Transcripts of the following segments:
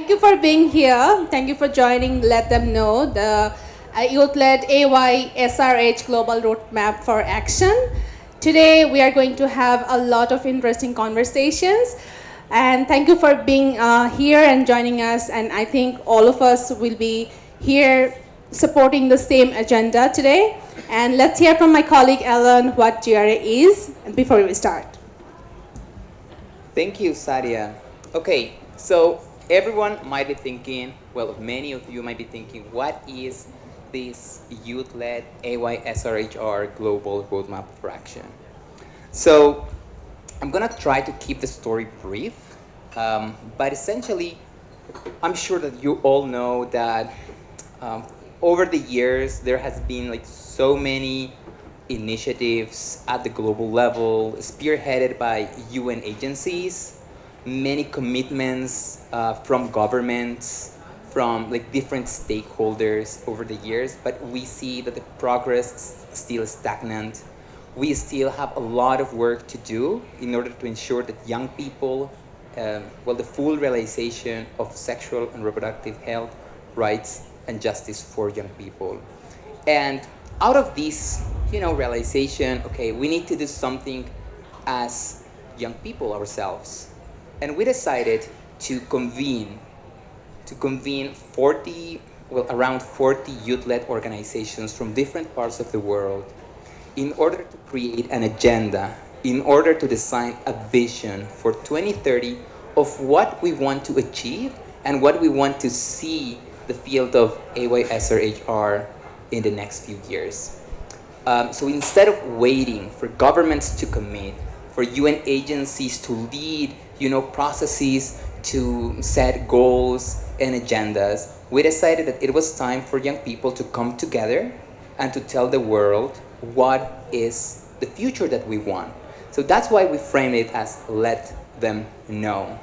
Thank you for being here. Thank you for joining Let Them Know, the youth-led AYSRH Global Roadmap for Action. Today, we are going to have a lot of interesting conversations. And thank you for being here and joining us. And I think all of us will be here supporting the same agenda today. And let's hear from my colleague Ellen what GRA is before we start. Thank you, Sadia. Okay, so everyone might be thinking, well, many of you might be thinking, what is this youth-led AYSRHR Global Roadmap for Action? So I'm gonna try to keep the story brief, but essentially, I'm sure that you all know that um, over the years there has been like so many initiatives at the global level, spearheaded by UN agencies, many commitments from governments, from like different stakeholders over the years, but we see that the progress is still stagnant. We still have a lot of work to do in order to ensure that young people, the full realization of sexual and reproductive health, rights, and justice for young people. And out of this, realization, okay, we need to do something as young people ourselves. And we decided to convene 40, around 40 youth-led organizations from different parts of the world in order to create an agenda, in order to design a vision for 2030 of what we want to achieve and what we want to see the field of AYSRHR in the next few years. So instead of waiting for governments to commit, for UN agencies to lead, processes to set goals and agendas, we decided that it was time for young people to come together and to tell the world what is the future that we want. So that's why we framed it as Let Them Know.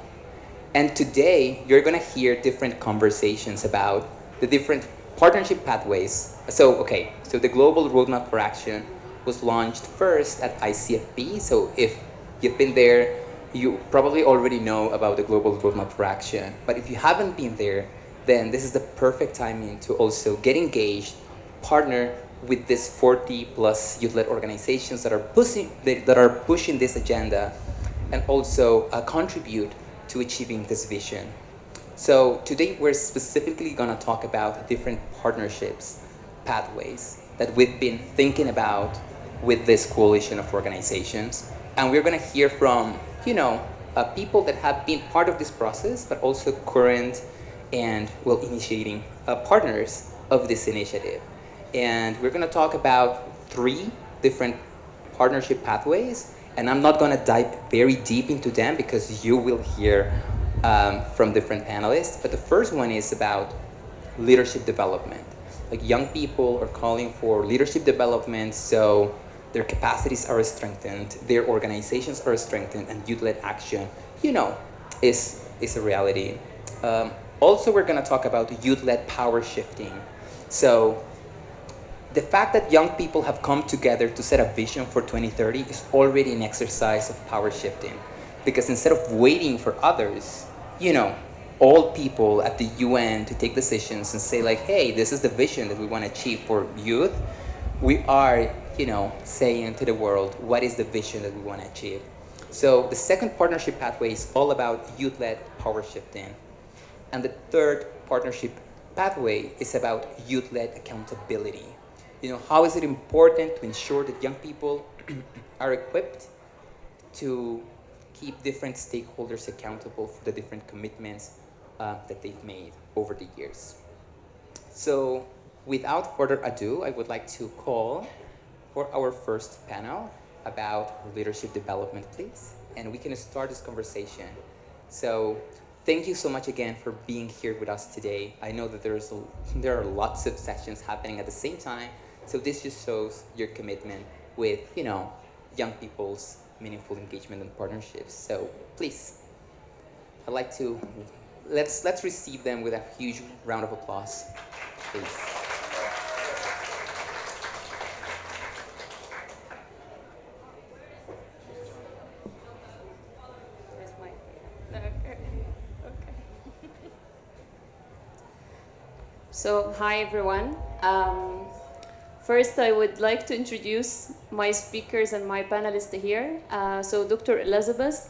And today, you're going to hear different conversations about the different partnership pathways. So the Global Roadmap for Action was launched first at ICFP. So if you've been there, you probably already know about the Global Roadmap for Action. But if you haven't been there, then this is the perfect timing to also get engaged, partner with these 40 plus youth-led organizations that are pushing this agenda, and also contribute to achieving this vision. So today we're specifically going to talk about different partnerships, pathways that we've been thinking about with this coalition of organizations. And we're going to hear from, people that have been part of this process, but also current and, initiating partners of this initiative. And we're going to talk about 3 different partnership pathways. And I'm not going to dive very deep into them because you will hear from different panelists. But the first one is about leadership development. Like, young people are calling for leadership development, so their capacities are strengthened, their organizations are strengthened, and youth-led action, is a reality. Also, we're going to talk about youth-led power shifting. So the fact that young people have come together to set a vision for 2030 is already an exercise of power shifting. Because instead of waiting for others, all people at the UN to take decisions and say like, hey, this is the vision that we want to achieve for youth, we are, saying to the world, what is the vision that we want to achieve? So the second partnership pathway is all about youth-led power shifting. And the third partnership pathway is about youth-led accountability. How is it important to ensure that young people are equipped to keep different stakeholders accountable for the different commitments that they've made over the years. So without further ado, I would like to call for our first panel about leadership development, please. And we can start this conversation. So thank you so much again for being here with us today. I know that there are lots of sessions happening at the same time. So this just shows your commitment with, young people's meaningful engagement and partnerships. So please, I'd like to, let's receive them with a huge round of applause, please. So, hi everyone. First, I would like to introduce my speakers and my panelists here. Dr. Elizabeth,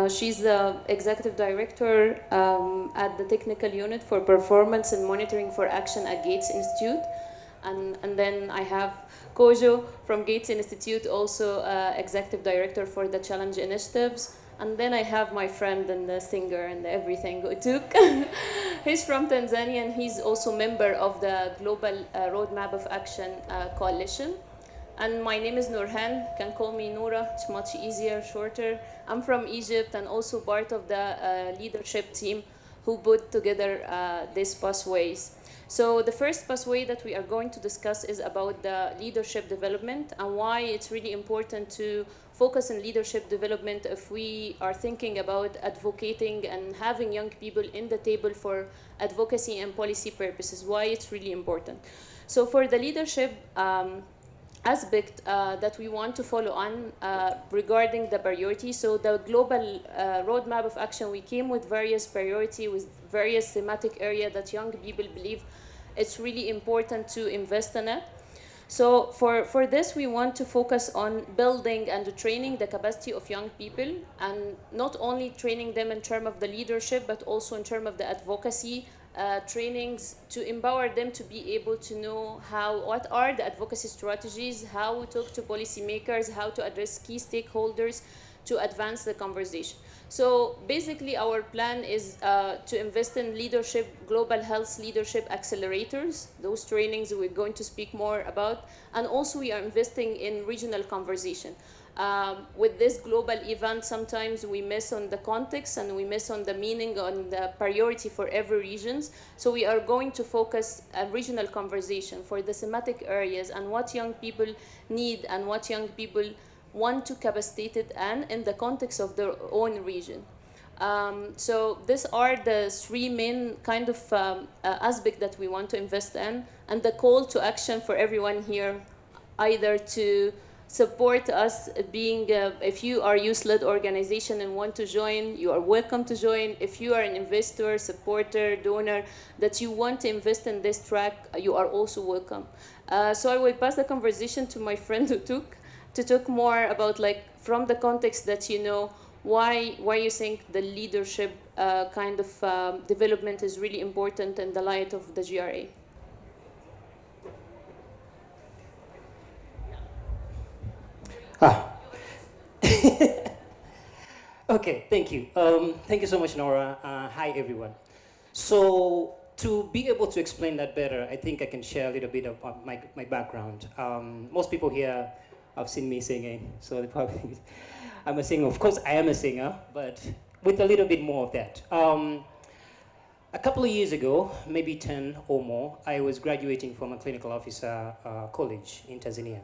she's the Executive Director at the Technical Unit for Performance and Monitoring for Action at Gates Institute. And then I have Kojo from Gates Institute, also Executive Director for the Challenge Initiatives. And then I have my friend and the singer and everything, Utuk. He's from Tanzania and he's also member of the Global Roadmap of Action Coalition. And my name is Nurhan, can call me Noura, it's much easier, shorter. I'm from Egypt and also part of the leadership team who put together these pathways. So the first pathway that we are going to discuss is about the leadership development and why it's really important to focus on leadership development if we are thinking about advocating and having young people in the table for advocacy and policy purposes, why it's really important. So for the leadership aspect that we want to follow on regarding the priority. So the global roadmap of action, we came with various priority, with various thematic area that young people believe it's really important to invest in it. So for this, we want to focus on building and training the capacity of young people, and not only training them in terms of the leadership, but also in terms of the advocacy trainings to empower them to be able to know what are the advocacy strategies, how to talk to policymakers, how to address key stakeholders to advance the conversation. So basically our plan is to invest in leadership, global health leadership accelerators, those trainings we're going to speak more about. And also we are investing in regional conversation. With this global event, sometimes we miss on the context and we miss on the meaning, on the priority for every regions. So we are going to focus a regional conversation for the thematic areas and what young people need and what young people want to capacitate it and in the context of their own region. So these are the three main kind of aspects that we want to invest in, and the call to action for everyone here, either to support us being, if you are youth-led organization and want to join, you are welcome to join. If you are an investor, supporter, donor, that you want to invest in this track, you are also welcome. So I will pass the conversation to my friend Utuk to talk more about, like, from the context that you know, why you think the leadership kind of development is really important in the light of the GRA. Ah. Okay, thank you. Thank you so much, Nora. Hi, everyone. So, to be able to explain that better, I think I can share a little bit of my background. Most people here have seen me singing, so they probably think I'm a singer. Of course, I am a singer, but with a little bit more of that. A couple of years ago, maybe 10 or more, I was graduating from a clinical officer college in Tanzania.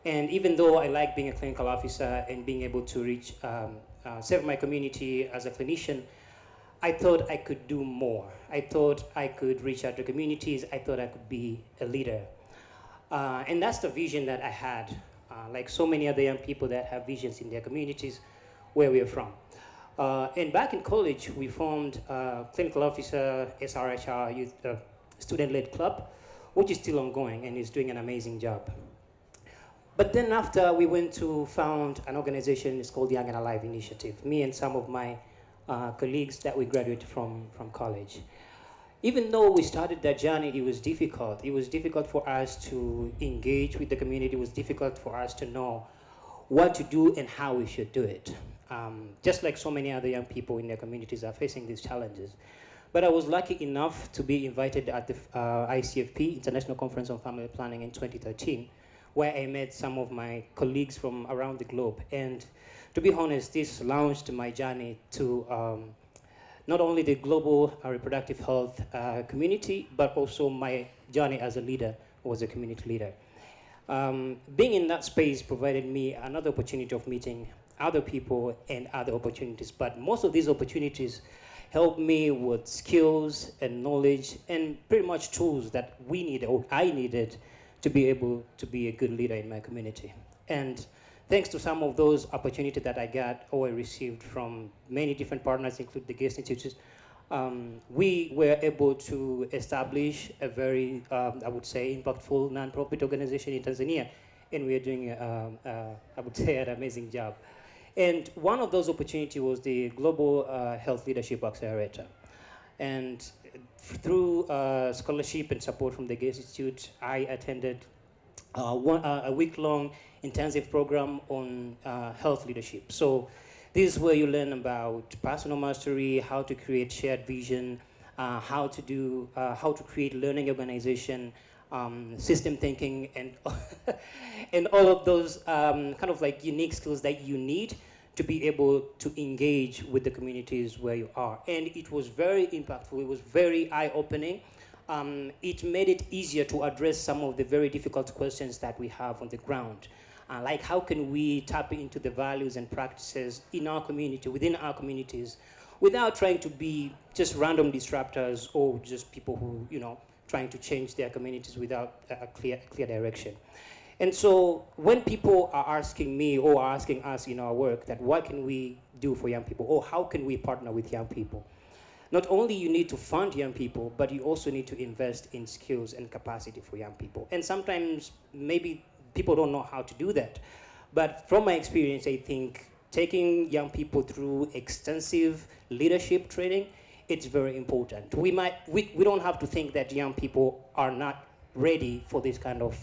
And even though I like being a clinical officer and being able to reach, serve my community as a clinician, I thought I could do more. I thought I could reach out to communities. I thought I could be a leader. And that's the vision that I had, like so many other young people that have visions in their communities where we are from. And back in college, we formed Clinical Officer AYSRHR Youth Student-Led Club, which is still ongoing and is doing an amazing job. But then after, we went to found an organization. It's called Young and Alive Initiative. Me and some of my colleagues that we graduated from college. Even though we started that journey, it was difficult. It was difficult for us to engage with the community. It was difficult for us to know what to do and how we should do it. Just like so many other young people in their communities are facing these challenges. But I was lucky enough to be invited at the ICFP, International Conference on Family Planning, in 2013, where I met some of my colleagues from around the globe. And to be honest, this launched my journey to not only the global reproductive health community, but also my journey as a leader, was a community leader. Being in that space provided me another opportunity of meeting other people and other opportunities. But most of these opportunities helped me with skills and knowledge and pretty much tools that we needed, or I needed, to be able to be a good leader in my community. And thanks to some of those opportunities that I got or I received from many different partners, including the Gates Institute, we were able to establish a very, I would say, impactful nonprofit organization in Tanzania, and we are doing, I would say, an amazing job. And one of those opportunities was the Global Health Leadership Accelerator. And through scholarship and support from the Gates Institute, I attended a week-long intensive program on health leadership. So this is where you learn about personal mastery, how to create shared vision, how to create learning organization, system thinking, and and all of those kind of like unique skills that you need to be able to engage with the communities where you are. And it was very impactful. It was very eye-opening. It made it easier to address some of the very difficult questions that we have on the ground. Like how can we tap into the values and practices in our community, within our communities, without trying to be just random disruptors or just people who, trying to change their communities without a clear direction. And so when people are asking me or are asking us in our work that what can we do for young people or how can we partner with young people, not only you need to fund young people, but you also need to invest in skills and capacity for young people. And sometimes maybe people don't know how to do that. But from my experience, I think taking young people through extensive leadership training, it's very important. We don't have to think that young people are not ready for this kind of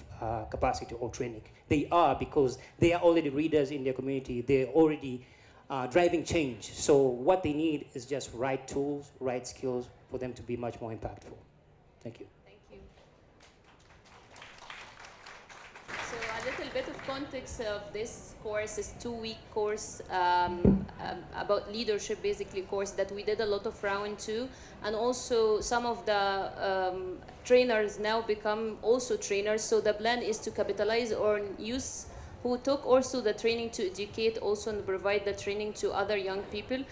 capacity or training. They are, because they are already leaders in their community. They're already driving change. So what they need is just right tools, right skills for them to be much more impactful. Thank you. Thank you. So a little bit of context of this course is 2-week course about leadership, basically course that we did a lot of round 2, and also some of the trainers now become also trainers. So the plan is to capitalize on youth who took also the training to educate also and provide the training to other young people.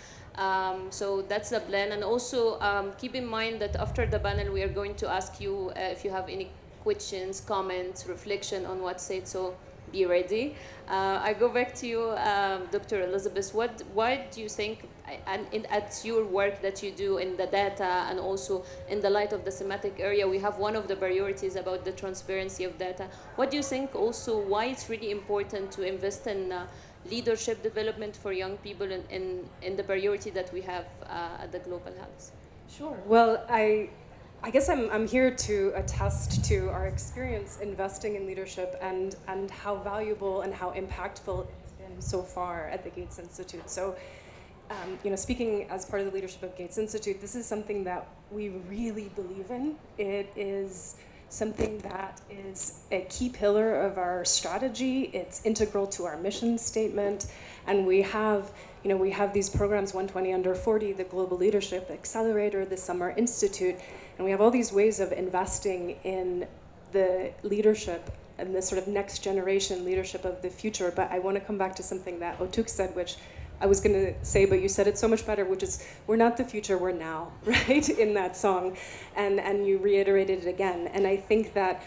So that's the plan. And also keep in mind that after the panel we are going to ask you if you have any questions, comments, reflection on what's said, so be ready. I go back to you, Dr. Elizabeth. Why do you think, at your work that you do in the data and also in the light of the thematic area, we have one of the priorities about the transparency of data. What do you think also why it's really important to invest in leadership development for young people in the priority that we have at the Global Health? Sure. Well, I guess I'm here to attest to our experience investing in leadership and how valuable and how impactful it's been so far at the Gates Institute. So, speaking as part of the leadership of Gates Institute, this is something that we really believe in. It is something that is a key pillar of our strategy. It's integral to our mission statement, and we have these programs, 120 under 40, the Global Leadership Accelerator, the Summer Institute, and we have all these ways of investing in the leadership and the sort of next generation leadership of the future. But I want to come back to something that Otuk said, which I was going to say, but you said it so much better, which is we're not the future, we're now, right, in that song. And you reiterated it again. And I think that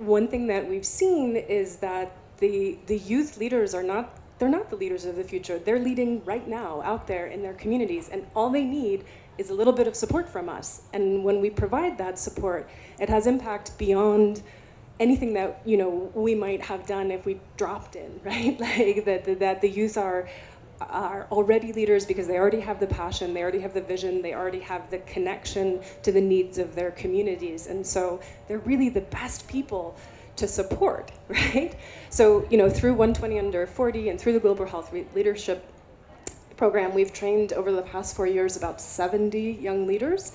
one thing that we've seen is that the youth leaders they're not the leaders of the future. They're leading right now out there in their communities, and all they need is a little bit of support from us. And when we provide that support, it has impact beyond anything that we might have done if we dropped in, right? Like that the youth are already leaders because they already have the passion, they already have the vision, they already have the connection to the needs of their communities, and so they're really the best people to support, right? So through 120 under 40 and through the Global Health Leadership Program, we've trained over the past 4 years about 70 young leaders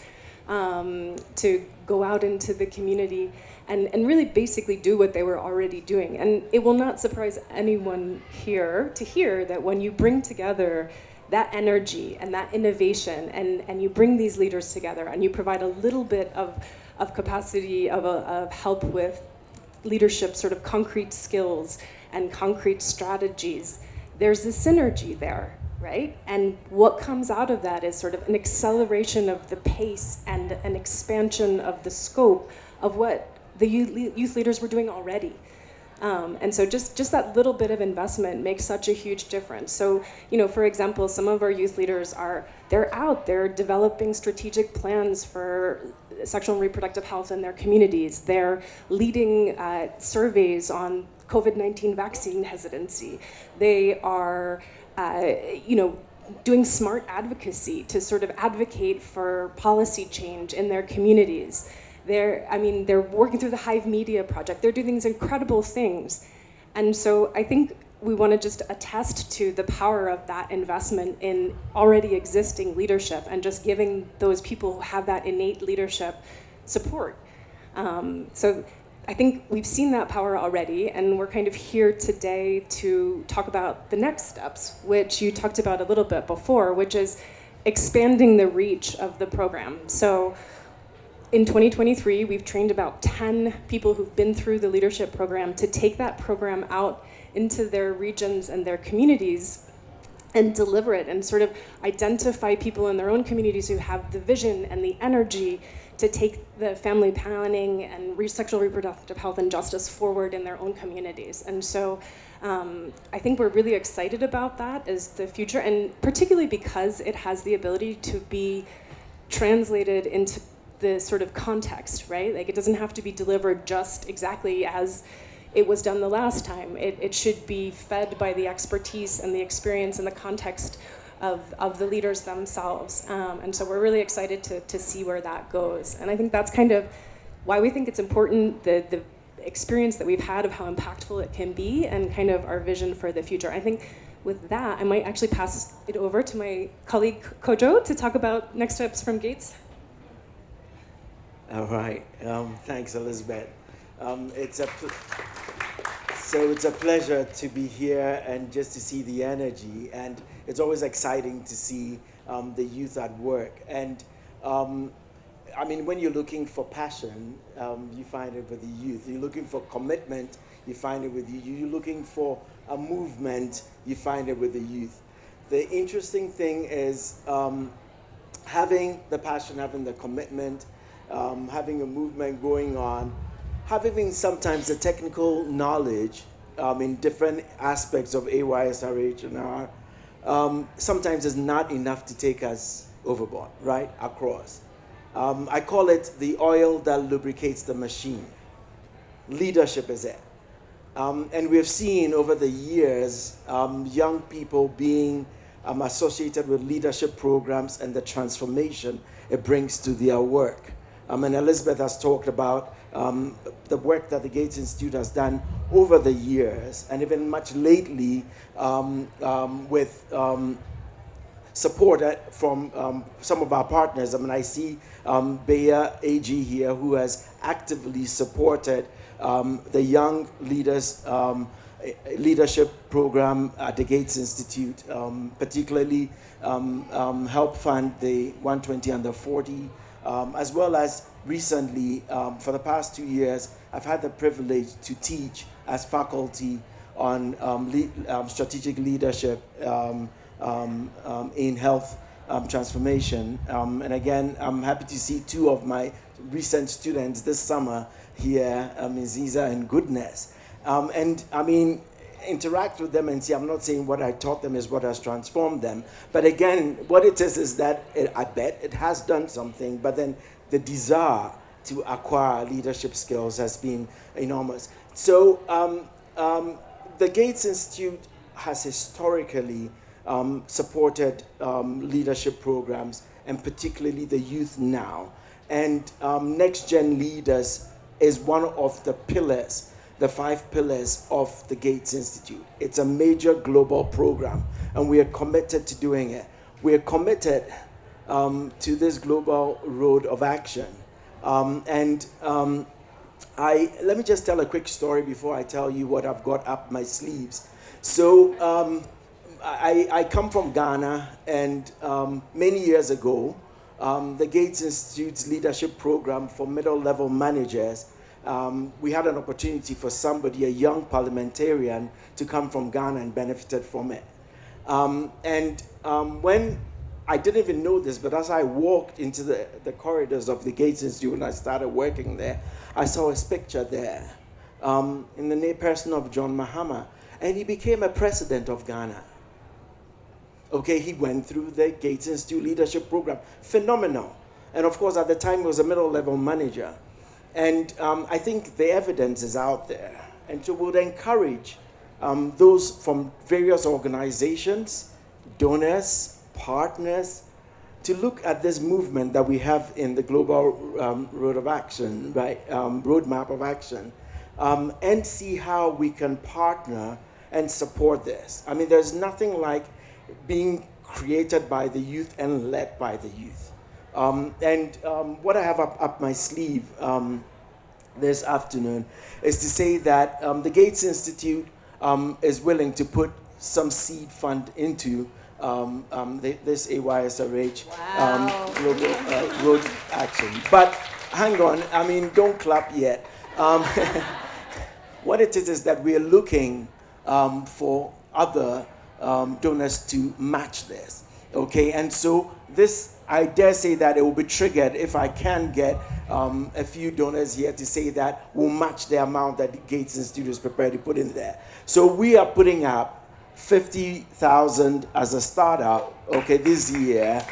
to go out into the community and really basically do what they were already doing. And it will not surprise anyone here to hear that when you bring together that energy and that innovation and you bring these leaders together and you provide a little bit of capacity of help with leadership, sort of concrete skills and concrete strategies, there's a synergy there, right? And what comes out of that is sort of an acceleration of the pace and an expansion of the scope of what the youth leaders were doing already. And so just that little bit of investment makes such a huge difference. So, for example, some of our youth leaders they're developing strategic plans for sexual and reproductive health in their communities. They're leading surveys on COVID-19 vaccine hesitancy. They are, doing smart advocacy to sort of advocate for policy change in their communities. They're working through the Hive Media Project. They're doing these incredible things. And so I think we want to just attest to the power of that investment in already existing leadership and just giving those people who have that innate leadership support. So I think we've seen that power already, and we're kind of here today to talk about the next steps, which you talked about a little bit before, which is expanding the reach of the program. So in 2023, we've trained about 10 people who've been through the leadership program to take that program out into their regions and their communities and deliver it and sort of identify people in their own communities who have the vision and the energy to take the family planning and sexual reproductive health and justice forward in their own communities. And so I think we're really excited about that as the future, and particularly because it has the ability to be translated into the sort of context, right? Like, it doesn't have to be delivered just exactly as it was done the last time. It should be fed by the expertise and the experience and the context of the leaders themselves. And so we're really excited to see where that goes. And I think that's kind of why we think it's important, the experience that we've had of how impactful it can be and kind of our vision for the future. I think with that, I might actually pass it over to my colleague Kojo to talk about next steps from Gates. All right. Thanks, Elizabeth. It's a pleasure to be here and just to see the energy. And it's always exciting to see the youth at work. And when you're looking for passion, you find it with the youth. You're looking for commitment, you find it with the youth. You're looking for a movement, you find it with the youth. The interesting thing is having the passion, having the commitment, having a movement going on, having sometimes the technical knowledge in different aspects of AYSRHR, sometimes is not enough to take us overboard, right, across. I call it the oil that lubricates the machine. Leadership is it. And we've seen over the years young people being associated with leadership programs and the transformation it brings to their work. And Elizabeth has talked about the work that the Gates Institute has done over the years, and even much lately with support from some of our partners. I see Bea AG here, who has actively supported the Young Leaders Leadership Program at the Gates Institute, particularly help fund the 120 under 40, as well as recently, for the past 2 years, I've had the privilege to teach as faculty on strategic leadership in health transformation. And again, I'm happy to see two of my recent students this summer here, Ziza and Goodness. Interact with them and see, I'm not saying what I taught them is what has transformed them. But again, what it is that I bet it has done something, but then the desire to acquire leadership skills has been enormous. So the Gates Institute has historically supported leadership programs, and particularly the youth now. And Next Gen Leaders is one of the pillars, the 5 pillars of the Gates Institute. It's a major global program, and we are committed to doing it. We are committed to this global road of action. Let me just tell a quick story before I tell you what I've got up my sleeves. So I come from Ghana, and many years ago, the Gates Institute's leadership program for middle-level managers, we had an opportunity for somebody, a young parliamentarian, to come from Ghana and benefited from it. When I didn't even know this, but as I walked into the corridors of the Gates Institute and I started working there, I saw his picture there. in the person of John Mahama, and he became a president of Ghana. Okay, he went through the Gates Institute Leadership Program. Phenomenal. And of course, at the time, he was a middle-level manager. And I think the evidence is out there. And so we'll encourage those from various organizations, donors, partners, to look at this movement that we have in the Global Roadmap of Action, and see how we can partner and support this. I mean, there's nothing like being created by the youth and led by the youth. What I have up my sleeve this afternoon is to say that the Gates Institute is willing to put some seed fund into this AYSRH Global Road Action. But hang on, I mean, don't clap yet. What it is that we are looking for other donors to match this, okay? And so this, I dare say that it will be triggered if I can get a few donors here to say that we'll match the amount that the Gates Institute is prepared to put in there. So we are putting up 50,000 as a startup, okay, this year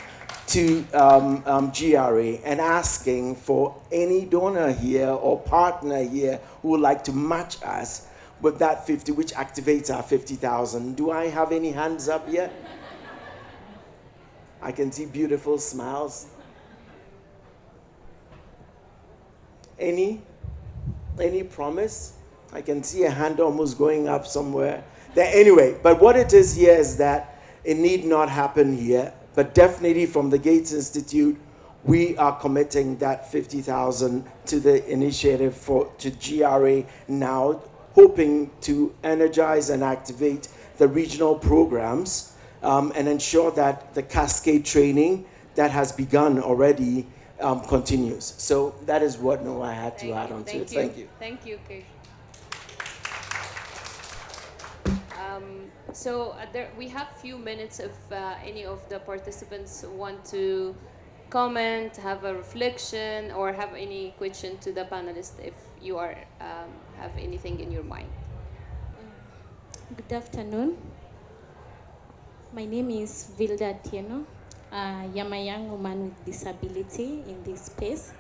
to GRA, and asking for any donor here or partner here who would like to match us with that 50, which activates our 50,000. Do I have any hands up yet? I can see beautiful smiles. Any promise? I can see a hand almost going up somewhere. Anyway, but what it is here is that it need not happen here, but definitely from the Gates Institute, we are committing that 50,000 to the initiative to GRA now, hoping to energize and activate the regional programs and ensure that the cascade training that has begun already continues. So that is what I had to add on to it. Thank you. Thank you, Kay. So we have few minutes if any of the participants want to comment, have a reflection, or have any question to the panelists if you are have anything in your mind. Good afternoon. My name is Vilda Tieno. I am a young woman with disability in this space.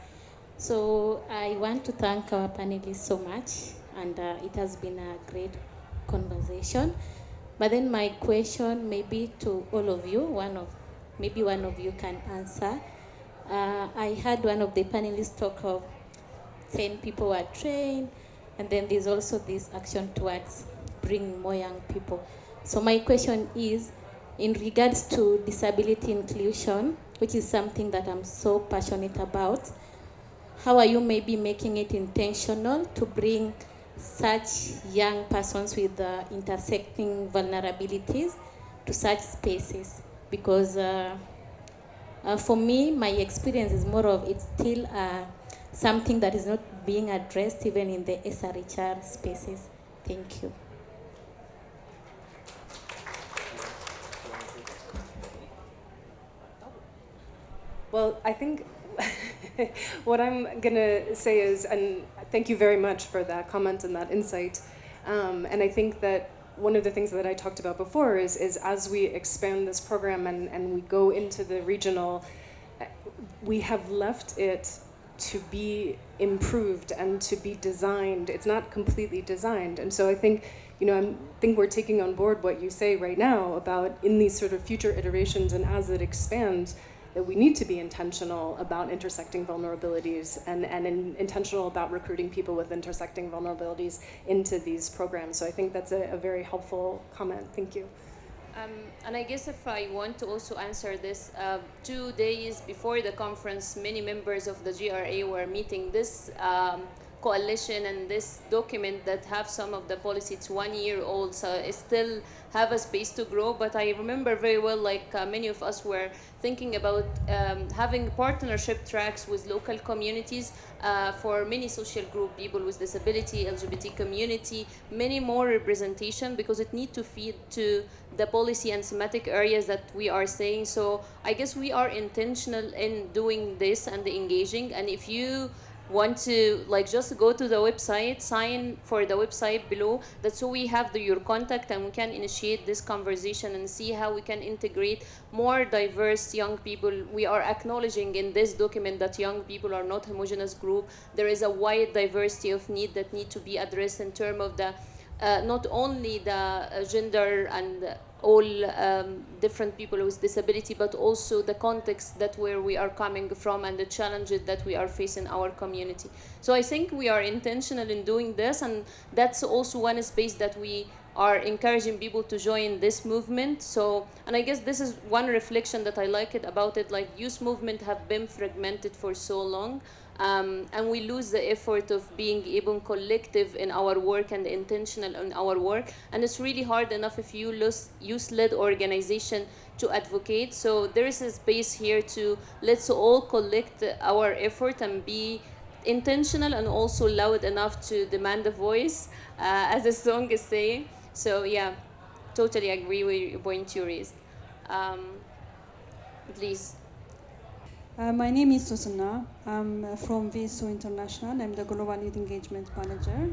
So I want to thank our panelists so much, and it has been a great conversation. But then my question maybe to all of you, maybe one of you can answer. I heard one of the panelists talk of 10 people were trained, and then there's also this action towards bringing more young people. So my question is, in regards to disability inclusion, which is something that I'm so passionate about, how are you maybe making it intentional to bring such young persons with intersecting vulnerabilities to such spaces? Because for me, my experience is more of it's still something that is not being addressed even in the SRHR spaces. Thank you. Well, I think what I'm going to say is, and thank you very much for that comment and that insight. And I think that one of the things that I talked about before is as we expand this program and we go into the regional, we have left it to be improved and to be designed. It's not completely designed. And so I think, I think we're taking on board what you say right now about in these sort of future iterations and as it expands, that we need to be intentional about intersecting vulnerabilities and intentional about recruiting people with intersecting vulnerabilities into these programs. So I think that's a very helpful comment. Thank you. And I guess if I want to also answer this, 2 days before the conference, many members of the GRA were meeting this coalition and this document that have some of the policy. It's 1 year old, so it still have a space to grow. But I remember very well, like many of us were thinking about having partnership tracks with local communities for many social group, people with disability, LGBT community, many more representation, because it needs to feed to the policy and thematic areas that we are saying. So I guess we are intentional in doing this and engaging. And if you want to like just go to the website, sign for the website below. That's so we have your contact and we can initiate this conversation and see how we can integrate more diverse young people. We are acknowledging in this document that young people are not homogeneous group. There is a wide diversity of need that need to be addressed in terms of the not only the gender and all different people with disability, but also the context that where we are coming from and the challenges that we are facing in our community. So I think we are intentional in doing this, and that's also one space that we are encouraging people to join this movement. So, and I guess this is one reflection that I like it about it, like youth movement have been fragmented for so long. And we lose the effort of being even collective in our work and intentional in our work. And it's really hard enough if you lose youth-led organization to advocate. So there is a space here to let's all collect our effort and be intentional and also loud enough to demand a voice, as the song is saying. So yeah, totally agree with your point you raised. Please. My name is Susanna. I'm from VSO International. I'm the Global Youth Engagement Manager.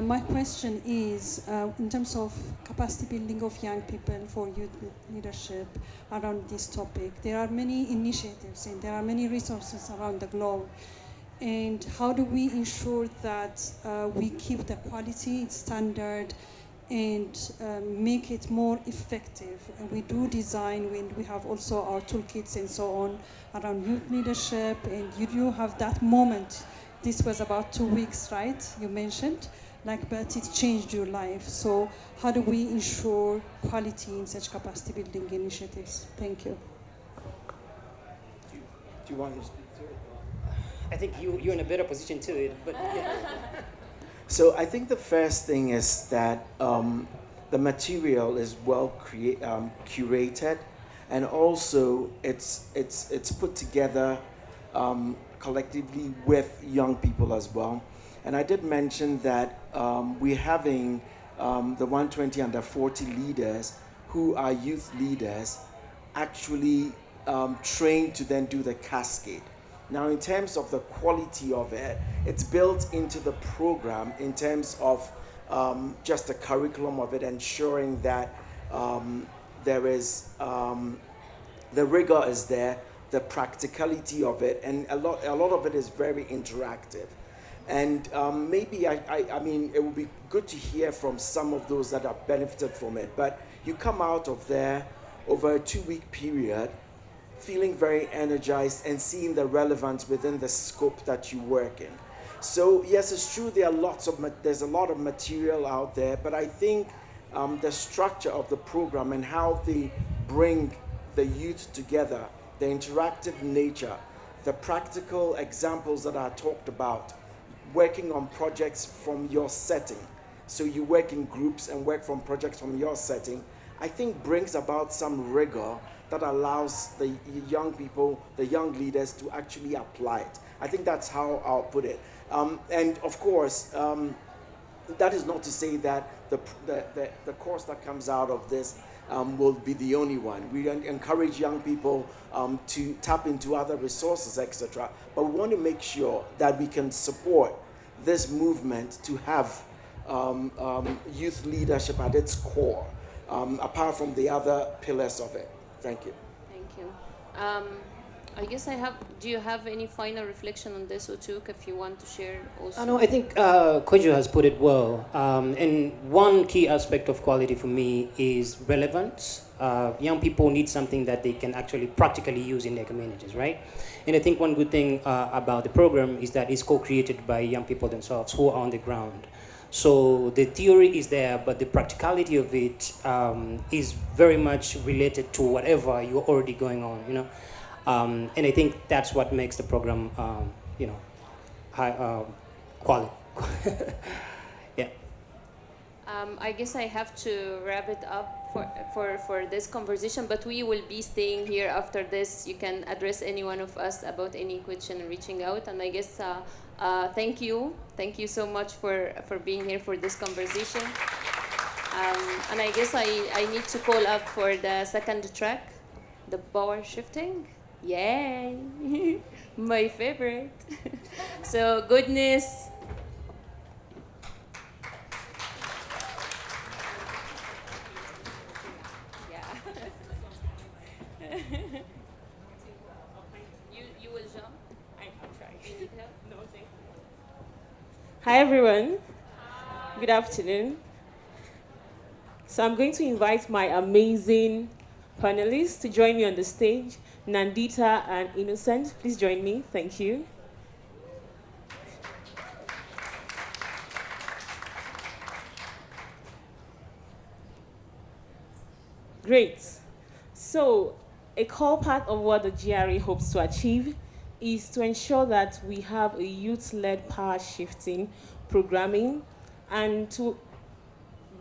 My question is, in terms of capacity building of young people for youth leadership around this topic, there are many initiatives and there are many resources around the globe. And how do we ensure that we keep the quality standard and make it more effective? And we do design, we have also our toolkits and so on around youth leadership, and you do have that moment. This was about 2 weeks, right? You mentioned, but it changed your life. So how do we ensure quality in such capacity building initiatives? Thank you. Do you want to speak to it? I think you're in a better position to it, but yeah. So I think the first thing is that the material is well curated, and also it's put together collectively with young people as well. And I did mention that we're having the 120 under 40 leaders who are youth leaders actually trained to then do the cascade. Now, in terms of the quality of it, it's built into the program in terms of just the curriculum of it, ensuring that there is the rigor is there, the practicality of it, and a lot of it is very interactive. And maybe I mean, it would be good to hear from some of those that have benefited from it. But you come out of there over a 2-week period, feeling very energized and seeing the relevance within the scope that you work in. So yes, it's true there's a lot of material out there, but I think the structure of the program and how they bring the youth together, the interactive nature, the practical examples that are talked about, working on projects from your setting. So you work in groups and work from projects from your setting, I think brings about some rigor that allows the young people, the young leaders to actually apply it. I think that's how I'll put it. And of course, that is not to say that the course that comes out of this will be the only one. We encourage young people to tap into other resources, etc. But we want to make sure that we can support this movement to have youth leadership at its core, apart from the other pillars of it. Thank you. Thank you. I guess do you have any final reflection on this, Otuk, if you want to share also? No, I think Kojo has put it well. And one key aspect of quality for me is relevance. Young people need something that they can actually practically use in their communities, right? And I think one good thing about the program is that it's co-created by young people themselves who are on the ground. So the theory is there, but the practicality of it is very much related to whatever you're already going on, you know. And I think that's what makes the program, high quality. Yeah. I guess I have to wrap it up for this conversation, but we will be staying here after this. You can address any one of us about any question and reaching out. And I guess thank you so much for being here for this conversation. And I guess I need to call up for the second track, the power shifting. Yay! My favorite. So goodness. Yeah. You will jump? I'll try. You need help? No, thank you. Hi everyone. Good afternoon. So I'm going to invite my amazing panelists to join me on the stage. Nandita and Innocent, please join me. Thank you. Great. So, a core part of what the GRA hopes to achieve is to ensure that we have a youth-led power shifting programming and to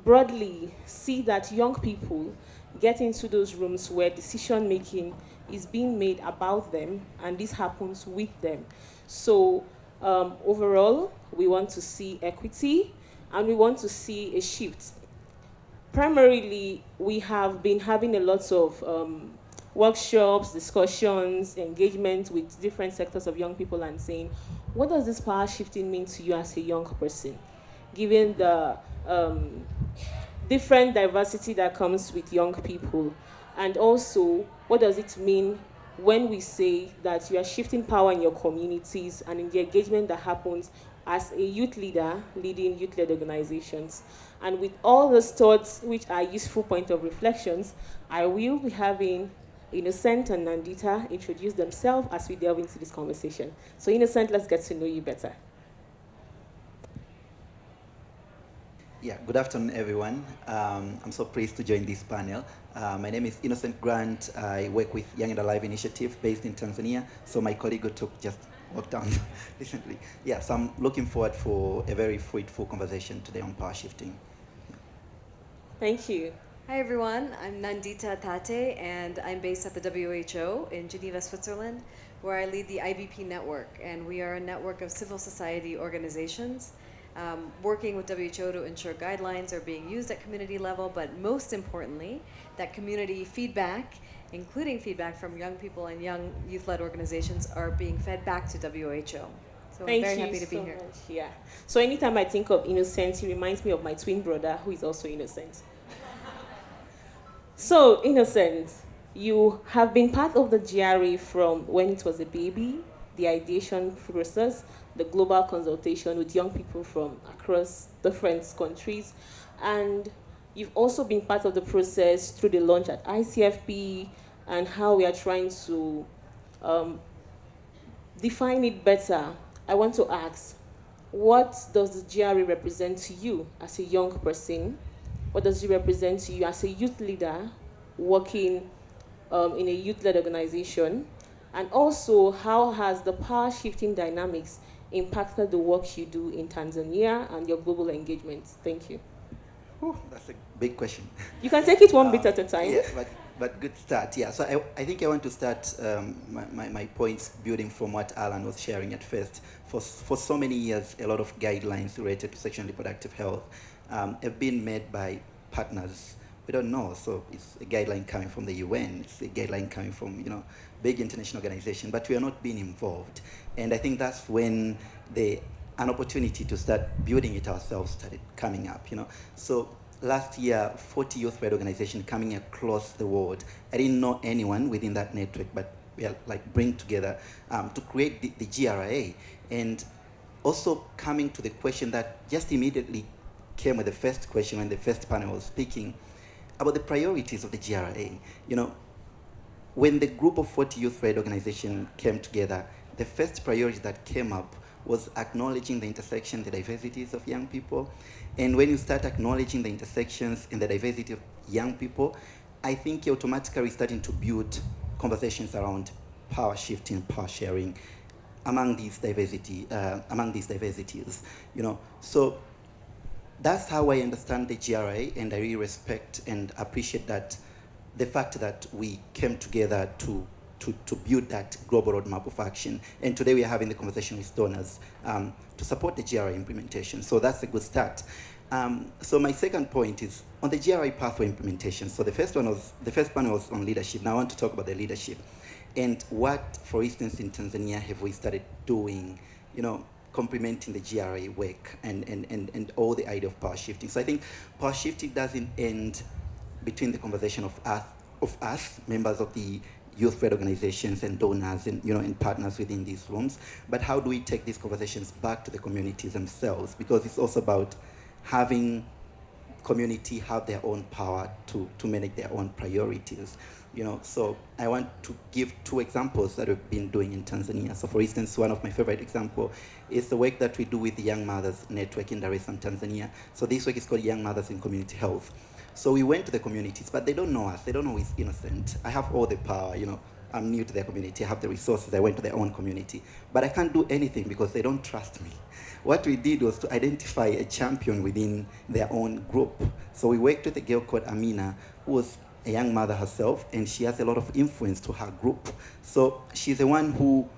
broadly see that young people get into those rooms where decision making is being made about them and this happens with them. So overall, we want to see equity and we want to see a shift. Primarily, we have been having a lot of workshops, discussions, engagement with different sectors of young people and saying, what does this power shifting mean to you as a young person? Given the different diversity that comes with young people. And also, what does it mean when we say that you are shifting power in your communities and in the engagement that happens as a youth leader leading youth-led organizations? And with all those thoughts, which are useful point of reflections, I will be having Innocent and Nandita introduce themselves as we delve into this conversation. So Innocent, let's get to know you better. Yeah, good afternoon, everyone. I'm so pleased to join this panel. My name is Innocent Grant. I work with Young and Alive Initiative based in Tanzania. So my colleague who took just walked down recently. Yeah, so I'm looking forward for a very fruitful conversation today on power shifting. Thank you. Hi everyone, I'm Nandita Tate and I'm based at the WHO in Geneva, Switzerland, where I lead the IBP network, and we are a network of civil society organizations working with WHO to ensure guidelines are being used at community level, but most importantly, that community feedback, including feedback from young people and young youth-led organizations, are being fed back to WHO. So I'm very happy to be here. Much. Yeah. So anytime I think of Innocent, he reminds me of my twin brother, who is also innocent. So, Innocent, you have been part of the GRA from when it was a baby, the ideation process, the global consultation with young people from across different countries, and you've also been part of the process through the launch at ICFP and how we are trying to define it better. I want to ask, what does the GRA represent to you as a young person? What does it represent to you as a youth leader working in a youth-led organization? And also, how has the power shifting dynamics impacted the work you do in Tanzania and your global engagement? Thank you. Whew, that's a big question. You can take it one bit at a time. Yeah, but good start. Yeah, so I think I want to start my points building from what Alan was sharing at first. For so many years, a lot of guidelines related to sexual and reproductive health have been made by partners. We don't know, so it's a guideline coming from the UN, it's a guideline coming from, big international organization, but we are not being involved. And I think that's when an opportunity to start building it ourselves started coming up, So last year, 40 youth-led organizations coming across the world. I didn't know anyone within that network, but we are bring together to create the GRA. And also coming to the question that just immediately came with the first question when the first panel was speaking about the priorities of the GRA. When the group of 40 youth-led organizations came together, the first priority that came up was acknowledging the intersection, the diversities of young people. And when you start acknowledging the intersections and the diversity of young people, I think you're automatically starting to build conversations around power shifting, power sharing among these diversities. So that's how I understand the GRA, and I really respect and appreciate that the fact that we came together to build that global roadmap of action. And today we are having the conversation with donors to support the GRA implementation. So that's a good start. So my second point is on the GRA pathway implementation. So the first panel was on leadership. Now I want to talk about the leadership. And what, for instance, in Tanzania have we started doing complementing the GRA work and all the idea of power shifting. So I think power shifting doesn't end between the conversation of us, members of the youth-led organizations and donors and partners within these rooms, but how do we take these conversations back to the communities themselves? Because it's also about having community have their own power to manage their own priorities. So I want to give two examples that we've been doing in Tanzania. So for instance, one of my favorite example is the work that we do with the Young Mothers Network in Dar es Salaam, Tanzania. So this work is called Young Mothers in Community Health. So we went to the communities, but they don't know us. They don't know it's innocent. I have all the power, I'm new to their community. I have the resources. I went to their own community. But I can't do anything because they don't trust me. What we did was to identify a champion within their own group. So we worked with a girl called Amina, who was a young mother herself, and she has a lot of influence to her group. So she's the one who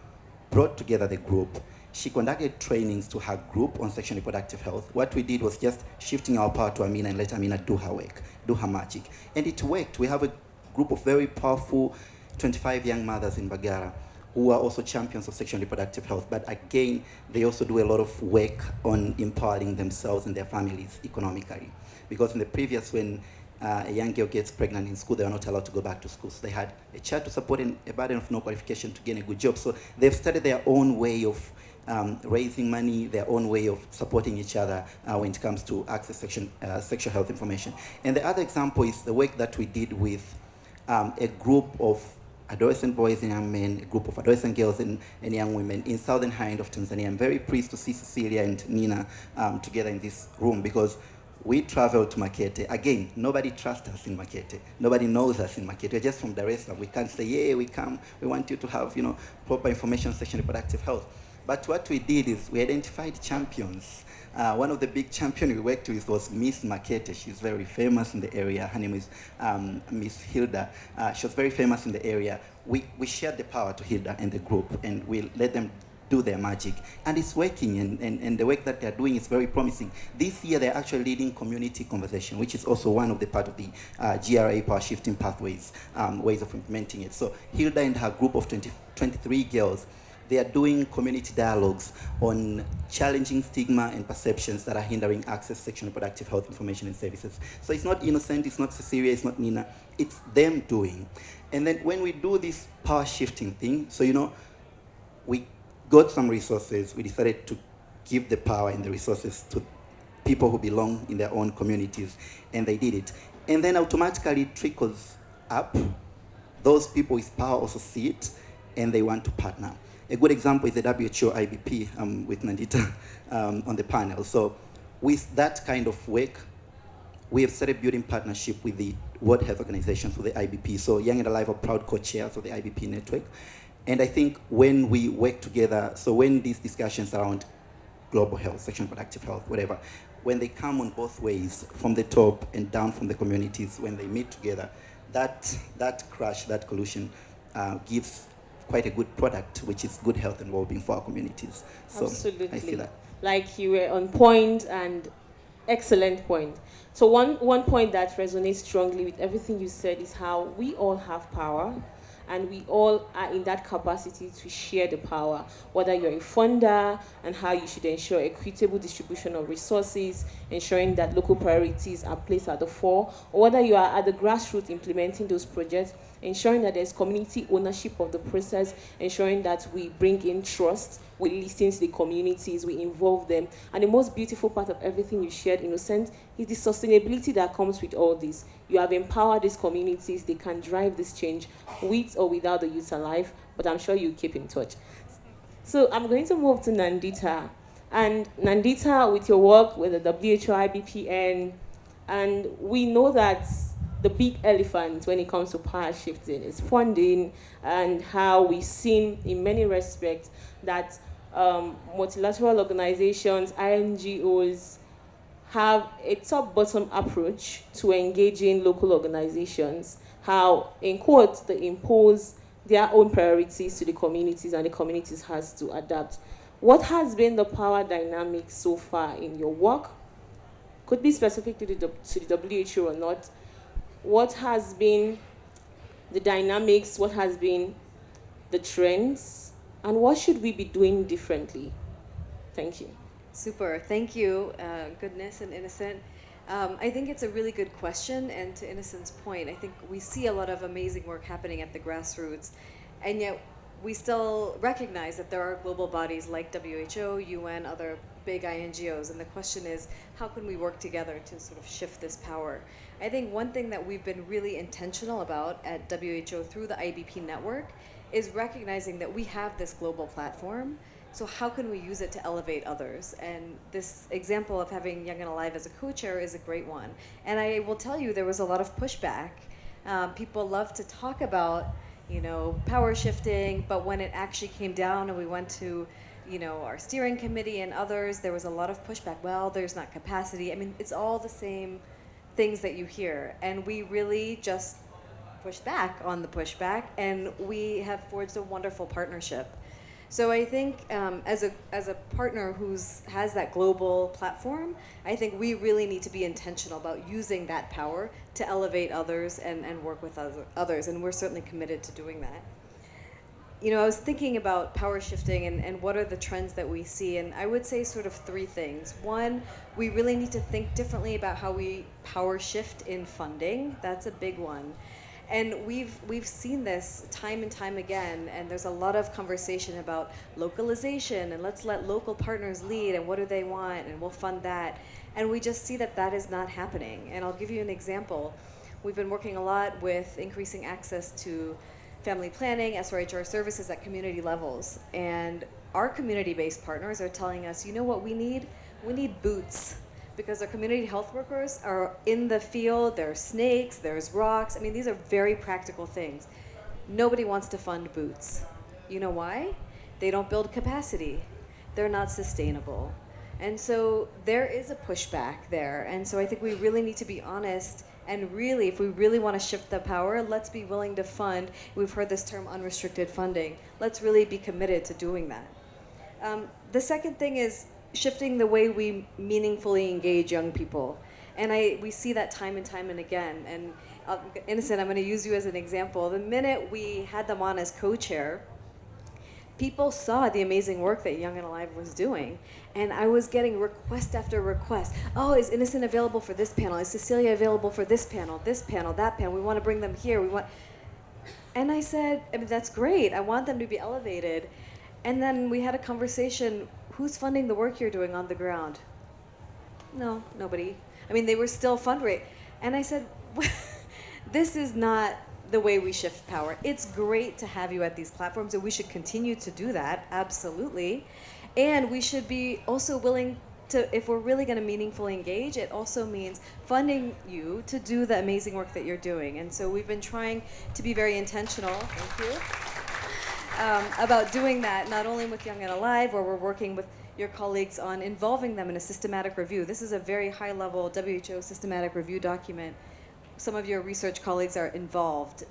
brought together the group. She conducted trainings to her group on sexual and reproductive health. What we did was just shifting our power to Amina and let Amina do her work, do her magic. And it worked. We have a group of very powerful 25 young mothers in Bagara who are also champions of sexual and reproductive health. But again, they also do a lot of work on empowering themselves and their families economically. Because in the previous, when a young girl gets pregnant in school, they are not allowed to go back to school. So they had a child to support and a burden of no qualification to gain a good job. So they've started their own way of raising money, their own way of supporting each other when it comes to access sexual health information. And the other example is the work that we did with a group of adolescent boys and young men, a group of adolescent girls and young women in southern Highland of Tanzania. I'm very pleased to see Cecilia and Nina together in this room because we traveled to Makete. Again, nobody trusts us in Makete. Nobody knows us in Makete. We're just from Dar es Salaam. We can't say, yeah, we come. We want you to have, proper information on sexual and reproductive health. But what we did is we identified champions. One of the big champions we worked with was Miss Makete. She's very famous in the area. Her name is Miss Hilda. She was very famous in the area. We shared the power to Hilda and the group, and we let them do their magic. And it's working, and the work that they're doing is very promising. This year, they're actually leading community conversation, which is also one of the part of the GRA power shifting pathways, ways of implementing it. So Hilda and her group of 23 girls, they are doing community dialogues on challenging stigma and perceptions that are hindering access to sexual and reproductive health information and services. So it's not innocent, it's not Cecilia, it's not Nina, it's them doing. And then when we do this power shifting thing, so we got some resources, we decided to give the power and the resources to people who belong in their own communities, and they did it. And then automatically it trickles up. Those people with power also see it, and they want to partner. A good example is the WHO IBP with Nandita on the panel. So with that kind of work, we have started building partnership with the World Health Organization, so the IBP. So Young and Alive are proud co-chairs of the IBP network. And I think when we work together, so when these discussions around global health, sexual and reproductive health, whatever, when they come on both ways, from the top and down from the communities, when they meet together, that crash, that collusion gives quite a good product, which is good health and well-being for our communities. So Absolutely. I see that. Like you were on point, and excellent point. So one point that resonates strongly with everything you said is how we all have power, and we all are in that capacity to share the power, whether you're a funder and how you should ensure equitable distribution of resources, ensuring that local priorities are placed at the fore, or whether you are at the grassroots implementing those projects, ensuring that there's community ownership of the process, ensuring that we bring in trust, we listen to the communities, we involve them. And the most beautiful part of everything you shared, Innocent, is the sustainability that comes with all this. You have empowered these communities, they can drive this change with or without the youth alive, but I'm sure you keep in touch. So I'm going to move to Nandita. And Nandita, with your work with the WHO IBPN, and we know that the big elephant when it comes to power shifting is funding, and how we've seen in many respects that multilateral organizations, INGOs, have a top-bottom approach to engaging local organizations, how, in quotes, they impose their own priorities to the communities, and the communities has to adapt. What has been the power dynamic so far in your work? Could be specific to the WHO or not. What has been the dynamics, what has been the trends, and what should we be doing differently? Thank you. Super. Thank you, Goodness and Innocent. I think it's a really good question, and to Innocent's point, I think we see a lot of amazing work happening at the grassroots, and yet we still recognize that there are global bodies like WHO, UN, other big INGOs, and the question is, how can we work together to sort of shift this power? I think one thing that we've been really intentional about at WHO through the IBP network is recognizing that we have this global platform. So how can we use it to elevate others? And this example of having Young and Alive as a co-chair is a great one. And I will tell you, there was a lot of pushback. People love to talk about, power shifting, but when it actually came down and we went to, our steering committee and others, there was a lot of pushback. Well, there's not capacity. I mean, it's all the same things that you hear. And we really just pushed back on the pushback, and we have forged a wonderful partnership. So I think as a partner who has that global platform, I think we really need to be intentional about using that power to elevate others and work with others, and we're certainly committed to doing that. I was thinking about power shifting and what are the trends that we see, and I would say sort of three things. One, we really need to think differently about how we power shift in funding. That's a big one. And we've seen this time and time again, and there's a lot of conversation about localization, and let's let local partners lead, and what do they want, and we'll fund that. And we just see that that is not happening. And I'll give you an example. We've been working a lot with increasing access to family planning, SRHR services at community levels. And our community-based partners are telling us, you know what we need? We need boots. Because our community health workers are in the field, there's snakes, there's rocks. I mean, these are very practical things. Nobody wants to fund boots. You know why? They don't build capacity. They're not sustainable. And so there is a pushback there. And so I think we really need to be honest, and really, if we really want to shift the power, let's be willing to fund. We've heard this term unrestricted funding. Let's really be committed to doing that. The second thing is shifting the way we meaningfully engage young people. And we see that time and time and again. And Innocent, I'm going to use you as an example. The minute we had them on as co-chair, people saw the amazing work that Young and Alive was doing. And I was getting request after request. Oh, is Innocent available for this panel? Is Cecilia available for this panel, that panel? We want to bring them here. And I said, I mean, that's great. I want them to be elevated. And then we had a conversation. Who's funding the work you're doing on the ground? No, nobody. I mean, they were still fundraising. And I said, this is not the way we shift power. It's great to have you at these platforms, and we should continue to do that, absolutely. And we should be also willing to, if we're really going to meaningfully engage, it also means funding you to do the amazing work that you're doing. And so we've been trying to be very intentional. Thank you. About doing that, not only with Young and Alive, where we're working with your colleagues on involving them in a systematic review. This is a very high-level WHO systematic review document. Some of your research colleagues are involved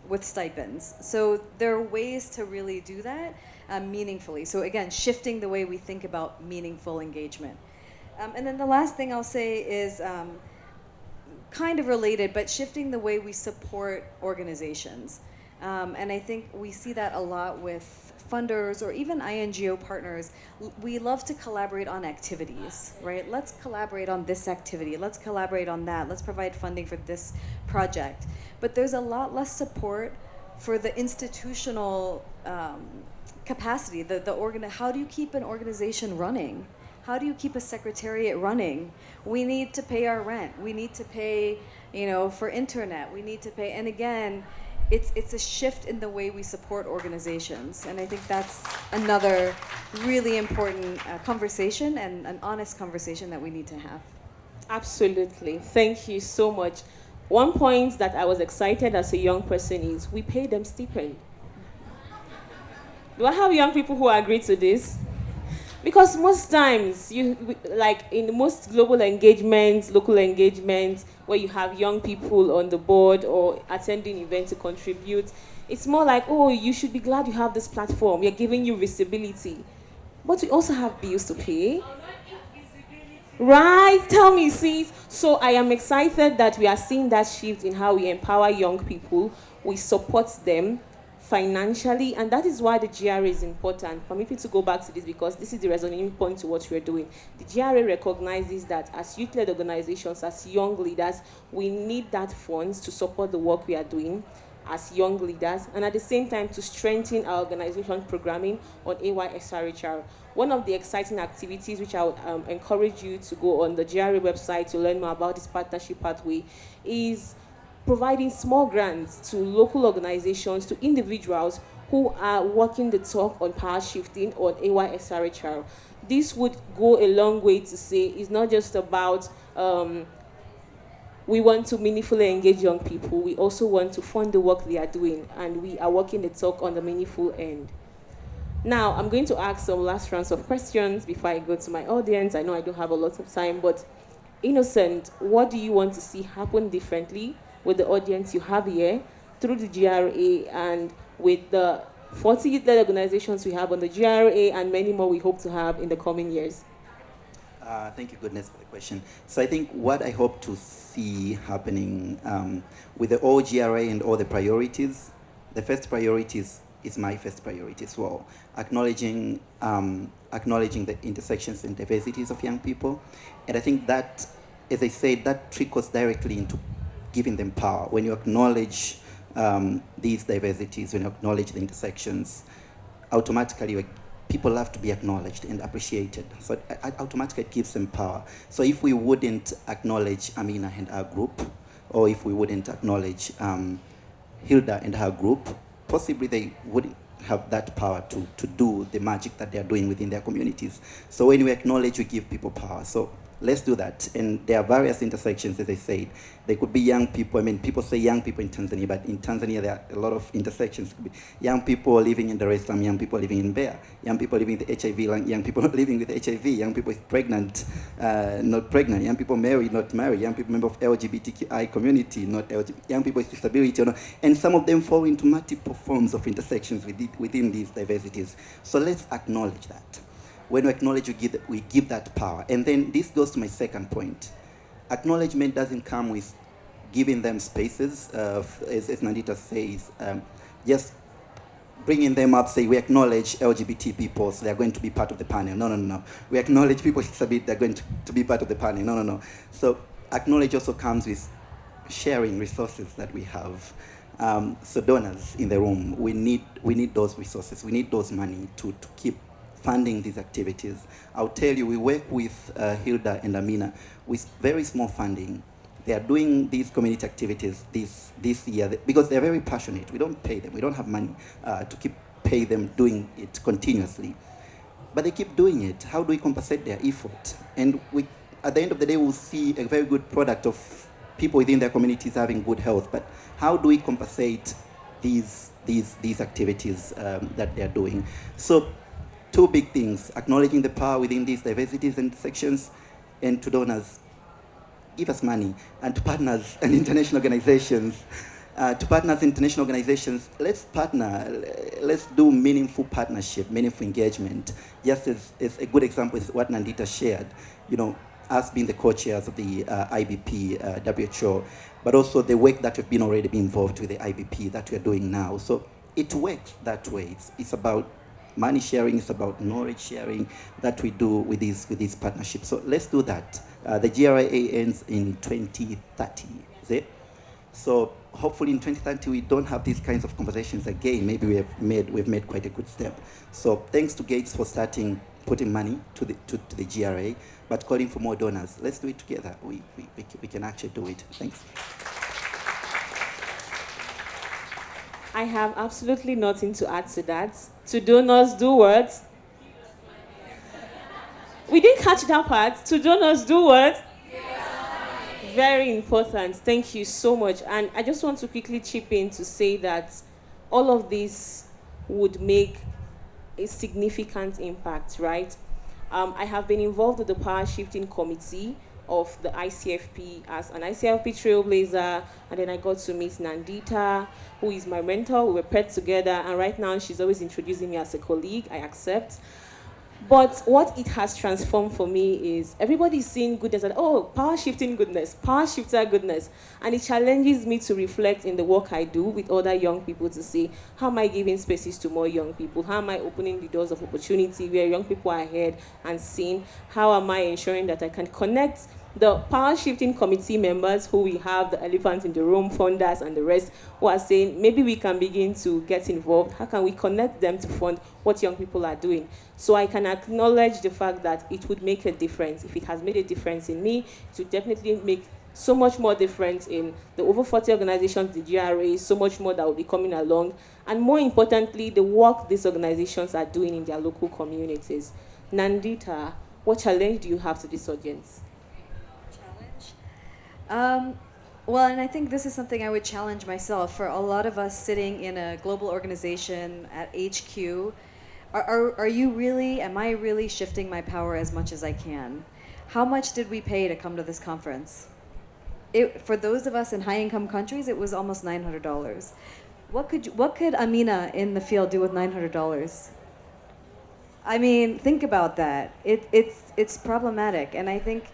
with stipends. So there are ways to really do that meaningfully. So again, shifting the way we think about meaningful engagement. And then the last thing I'll say is kind of related, but shifting the way we support organizations. And I think we see that a lot with funders or even INGO partners. We love to collaborate on activities, right? Let's collaborate on this activity. Let's collaborate on that. Let's provide funding for this project. But there's a lot less support for the institutional capacity. How do you keep an organization running? How do you keep a secretariat running? We need to pay our rent. We need to pay, for internet. We need to pay, and again, it's a shift in the way we support organizations. And I think that's another really important conversation and an honest conversation that we need to have. Absolutely. Thank you so much. One point that I was excited as a young person is we pay them stipend. Do I have young people who agree to this? Because most times, like in most global engagements, local engagements, where you have young people on the board or attending events to contribute, it's more like, oh, you should be glad you have this platform. We're giving you visibility. But we also have bills to pay. Right? Tell me, sis. So I am excited that we are seeing that shift in how we empower young people. We support them financially, and that is why the GRA is important. Permit me to go back to this because this is the resonating point to what we're doing. The GRA recognizes that as youth-led organizations, as young leaders, we need that funds to support the work we are doing as young leaders, and at the same time to strengthen our organization programming on AYSRHR. One of the exciting activities which I would encourage you to go on the GRA website to learn more about this partnership pathway is providing small grants to local organizations, to individuals who are walking the talk on power shifting on AYSRHR. This would go a long way to say it's not just about we want to meaningfully engage young people. We also want to fund the work they are doing, and we are walking the talk on the meaningful end. Now, I'm going to ask some last rounds of questions before I go to my audience. I know I don't have a lot of time, but Innocent, what do you want to see happen differently with the audience you have here through the GRA and with the 40 youth-led organizations we have on the GRA and many more we hope to have in the coming years? Thank you, Goodness, for the question. So I think what I hope to see happening with the OGRA and all the priorities, the first priority is my first priority as well. Acknowledging the intersections and diversities of young people. And I think that, as I said, that trickles directly into giving them power. When you acknowledge these diversities, when you acknowledge the intersections, automatically people have to be acknowledged and appreciated. So automatically it gives them power. So if we wouldn't acknowledge Amina and her group, or if we wouldn't acknowledge Hilda and her group, possibly they wouldn't have that power to do the magic that they are doing within their communities. So when we acknowledge, we give people power. So let's do that. And there are various intersections, as I said. There could be young people. I mean, people say young people in Tanzania, but in Tanzania there are a lot of intersections. It could be young people living in Dar es Salaam, young people living in Beira, young people living with HIV, young people not living with HIV, young people pregnant, not pregnant, young people married, not married, young people member of LGBTQI community, not LGBT, young people with disability, or not. And some of them fall into multiple forms of intersections within these diversities. So let's acknowledge that. When we acknowledge, we give that power. And then this goes to my second point. Acknowledgement doesn't come with giving them spaces, as Nandita says, just bringing them up, say, we acknowledge LGBT people, so they're going to be part of the panel. No. We acknowledge people with disability, they're going to be part of the panel. No. So acknowledge also comes with sharing resources that we have. So donors in the room, we need those resources. We need those money to keep funding these activities. I'll tell you, we work with Hilda and Amina with very small funding. They are doing these community activities this year because they're very passionate. We don't pay them. We don't have money to keep pay them doing it continuously. But they keep doing it. How do we compensate their effort? And at the end of the day, we'll see a very good product of people within their communities having good health. But how do we compensate these activities that they're doing? So, two big things: acknowledging the power within these diversities and sections, and to donors, give us money, and to partners and international organizations, let's partner, let's do meaningful partnership, meaningful engagement. Just as a good example is what Nandita shared, us being the co-chairs of the IBP, WHO, but also the work that we've already been involved with the IBP that we're doing now. So it works that way. It's about money sharing, is about knowledge sharing that we do with these partnerships. So let's do that. The GRA ends in 2030, is it? So hopefully in 2030 we don't have these kinds of conversations again. Maybe we've made quite a good step. So thanks to Gates for putting money to the GRA, but calling for more donors. Let's do it together. We can actually do it. Thanks. I have absolutely nothing to add to that. To donors, do what? We didn't catch that part. To donors, do what? Very important. Thank you so much. And I just want to quickly chip in to say that all of this would make a significant impact, right? I have been involved with the Power Shifting Committee of the ICFP as an ICFP trailblazer, and then I got to meet Nandita, who is my mentor. We were paired together, and right now she's always introducing me as a colleague. I accept. But what it has transformed for me is everybody's seeing goodness and oh, power shifting goodness, power shifter goodness. And it challenges me to reflect in the work I do with other young people to see how am I giving spaces to more young people? How am I opening the doors of opportunity where young people are ahead and seen? How am I ensuring that I can connect the power shifting committee members who we have, the elephant in the room, funders and the rest, who are saying maybe we can begin to get involved. How can we connect them to fund what young people are doing? So I can acknowledge the fact that it would make a difference. If it has made a difference in me, it would definitely make so much more difference in the over 40 organizations, the GRA, so much more that will be coming along. And more importantly, the work these organizations are doing in their local communities. Nandita, what challenge do you have to this audience? Well, and I think this is something I would challenge myself. For a lot of us sitting in a global organization at HQ, are you really, am I really shifting my power as much as I can? How much did we pay to come to this conference? For those of us in high-income countries, it was almost $900. What could Amina in the field do with $900? I mean, think about that. It's problematic, and I think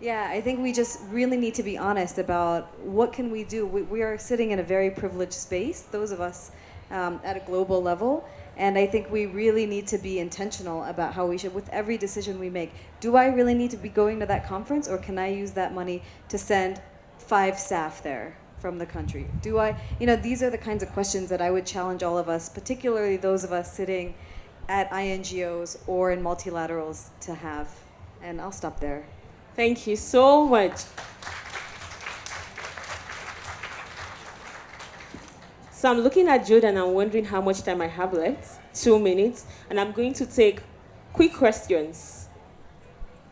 we just really need to be honest about what can we do. We are sitting in a very privileged space, those of us at a global level, and I think we really need to be intentional about how we should, with every decision we make. Do I really need to be going to that conference, or can I use that money to send 5 staff there from the country? Do I, these are the kinds of questions that I would challenge all of us, particularly those of us sitting at INGOs or in multilaterals to have. And I'll stop there. Thank you so much. So I'm looking at Jude and I'm wondering how much time I have left. 2 minutes. And I'm going to take quick questions.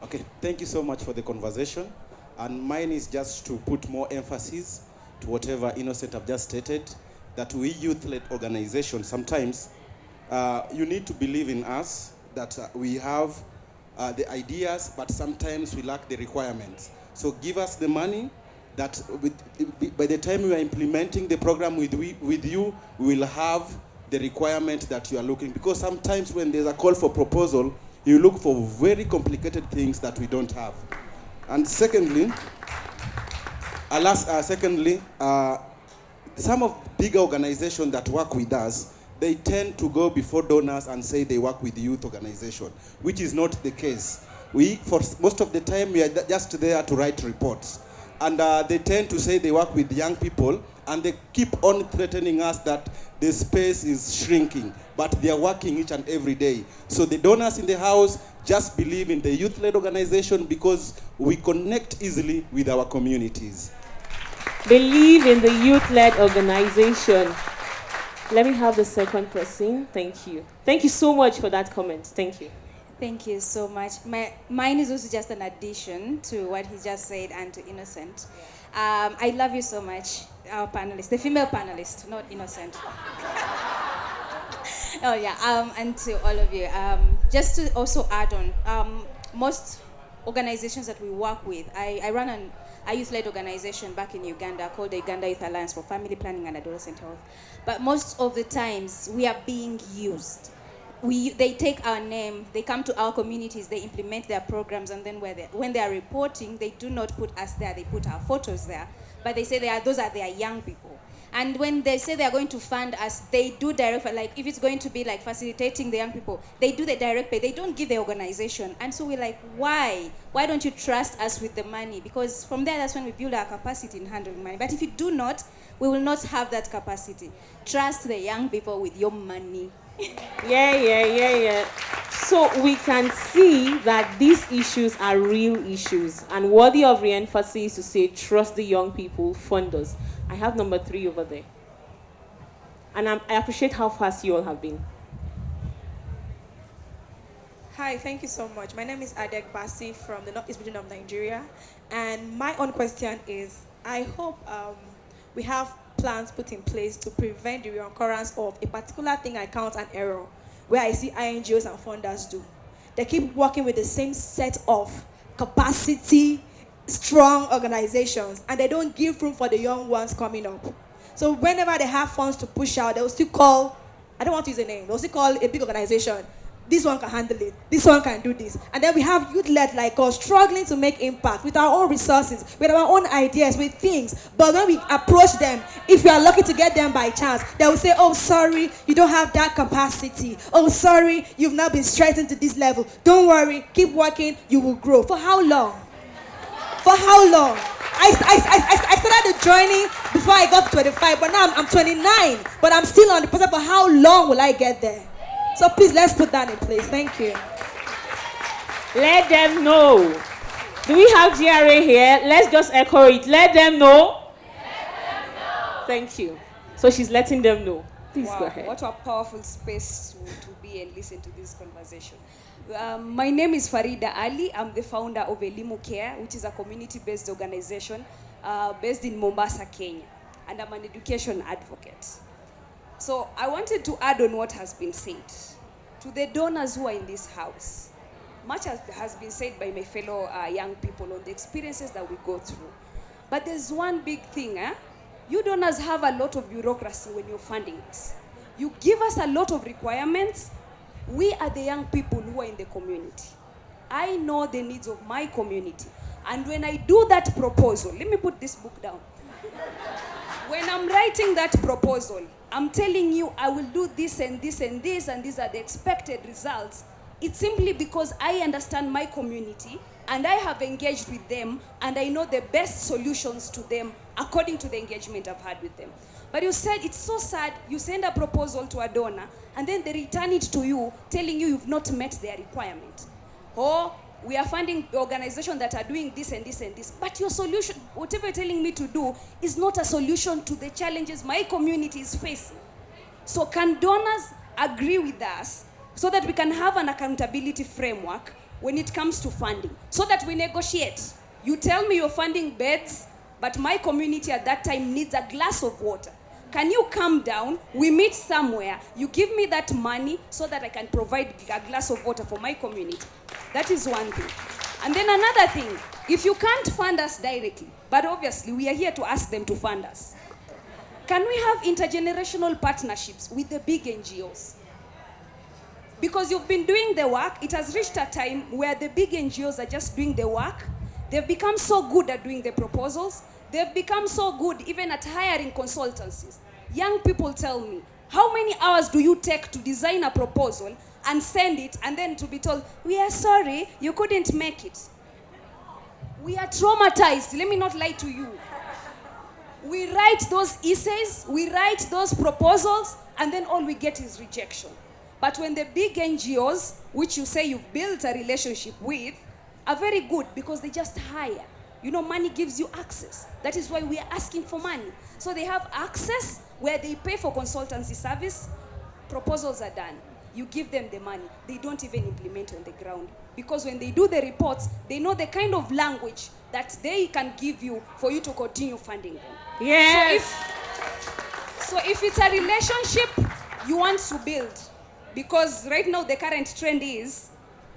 Okay, thank you so much for the conversation. And mine is just to put more emphasis to whatever Innocent have just stated, that we youth-led organizations, sometimes you need to believe in us, that we have the ideas, but sometimes we lack the requirements. So give us the money that by the time we are implementing the program with you, we will have the requirement that you are looking. Because sometimes when there's a call for proposal, you look for very complicated things that we don't have. And secondly, some of the bigger organizations that work with us, they tend to go before donors and say they work with youth organization, which is not the case. For most of the time, we are just there to write reports. And they tend to say they work with young people, and they keep on threatening us that the space is shrinking, but they are working each and every day. So the donors in the house just believe in the youth-led organization because we connect easily with our communities. Believe in the youth-led organization. Let me have the second person. Thank you. Thank you so much for that comment. Thank you. Thank you so much. Mine is also just an addition to what he just said and to Innocent. I love you so much, our panelist, the female panelist, not Innocent. Oh yeah, and to all of you. Just to also add on, most organizations that we work with, I run a youth-led organization back in Uganda called the Uganda Youth Alliance for Family Planning and Adolescent Health. But most of the times, we are being used. They take our name, they come to our communities, they implement their programs, and then when they are reporting, they do not put us there, they put our photos there. But they say those are their young people. And when they say they are going to fund us, they do direct, like if it's going to be like facilitating the young people, they do the direct pay, they don't give the organization. And so we're like, why? Why don't you trust us with the money? Because from there, that's when we build our capacity in handling money. But if you do not, we will not have that capacity. Trust the young people with your money. Yeah. So we can see that these issues are real issues and worthy of re-emphasis to say, trust the young people, fund us. I have number 3 over there. And I appreciate how fast you all have been. Hi, thank you so much. My name is Adek Basi from the Northeast region of Nigeria. And my own question is, I hope we have plans put in place to prevent the reoccurrence of a particular thing I count an error, where I see INGOs and funders do. They keep working with the same set of capacity, strong organizations, and they don't give room for the young ones coming up. So whenever they have funds to push out, they'll still call, I don't want to use a name, they'll still call a big organization, this one can handle it, this one can do this. And then we have youth-led like us struggling to make impact with our own resources, with our own ideas, with things. But when we approach them, if we are lucky to get them by chance, they will say, oh, sorry, you don't have that capacity. Oh, sorry, you've not been strengthened to this level. Don't worry, keep working, you will grow. For how long? For how long? I started the journey before I got to 25, but now I'm 29, but I'm still on the process. For how long will I get there? So please, let's put that in place. Thank you. Let them know. Do we have GRA here? Let's just echo it. Let them know. Let them know. Thank you. So she's letting them know. Please go ahead. What a powerful space to be and listen to this conversation. My name is Farida Ali. I'm the founder of Elimu Care, which is a community-based organization based in Mombasa, Kenya. And I'm an education advocate. So I wanted to add on what has been said. To the donors who are in this house, much has been said by my fellow young people on the experiences that we go through. But there's one big thing. You donors have a lot of bureaucracy when you're funding us. You give us a lot of requirements. We are the young people who are in the community. I know the needs of my community. And when I do that proposal, let me put this book down. When I'm writing that proposal, I'm telling you I will do this and this and this, and these are the expected results. It's simply because I understand my community and I have engaged with them and I know the best solutions to them according to the engagement I've had with them. But you said it's so sad, you send a proposal to a donor and then they return it to you telling you you've not met their requirement. Or we are funding organizations that are doing this and this and this. But your solution, whatever you're telling me to do, is not a solution to the challenges my community is facing. So can donors agree with us so that we can have an accountability framework when it comes to funding, so that we negotiate? You tell me you're funding beds, but my community at that time needs a glass of water. Can you come down, we meet somewhere, you give me that money so that I can provide a glass of water for my community? That is one thing. And then another thing, if you can't fund us directly, but obviously we are here to ask them to fund us, can we have intergenerational partnerships with the big NGOs? Because you've been doing the work, it has reached a time where the big NGOs are just doing the work. They've become so good at doing the proposals. They've become so good even at hiring consultancies. Young people tell me, how many hours do you take to design a proposal and send it and then to be told, we are sorry, you couldn't make it? We are traumatized, let me not lie to you. We write those essays, we write those proposals, and then all we get is rejection. But when the big NGOs, which you say you've built a relationship with, are very good because they just hire. You know, money gives you access. That is why we are asking for money. So they have access where they pay for consultancy service, proposals are done. You give them the money. They don't even implement on the ground. Because when they do the reports, they know the kind of language that they can give you for you to continue funding them. Yes. So if it's a relationship you want to build, because right now the current trend is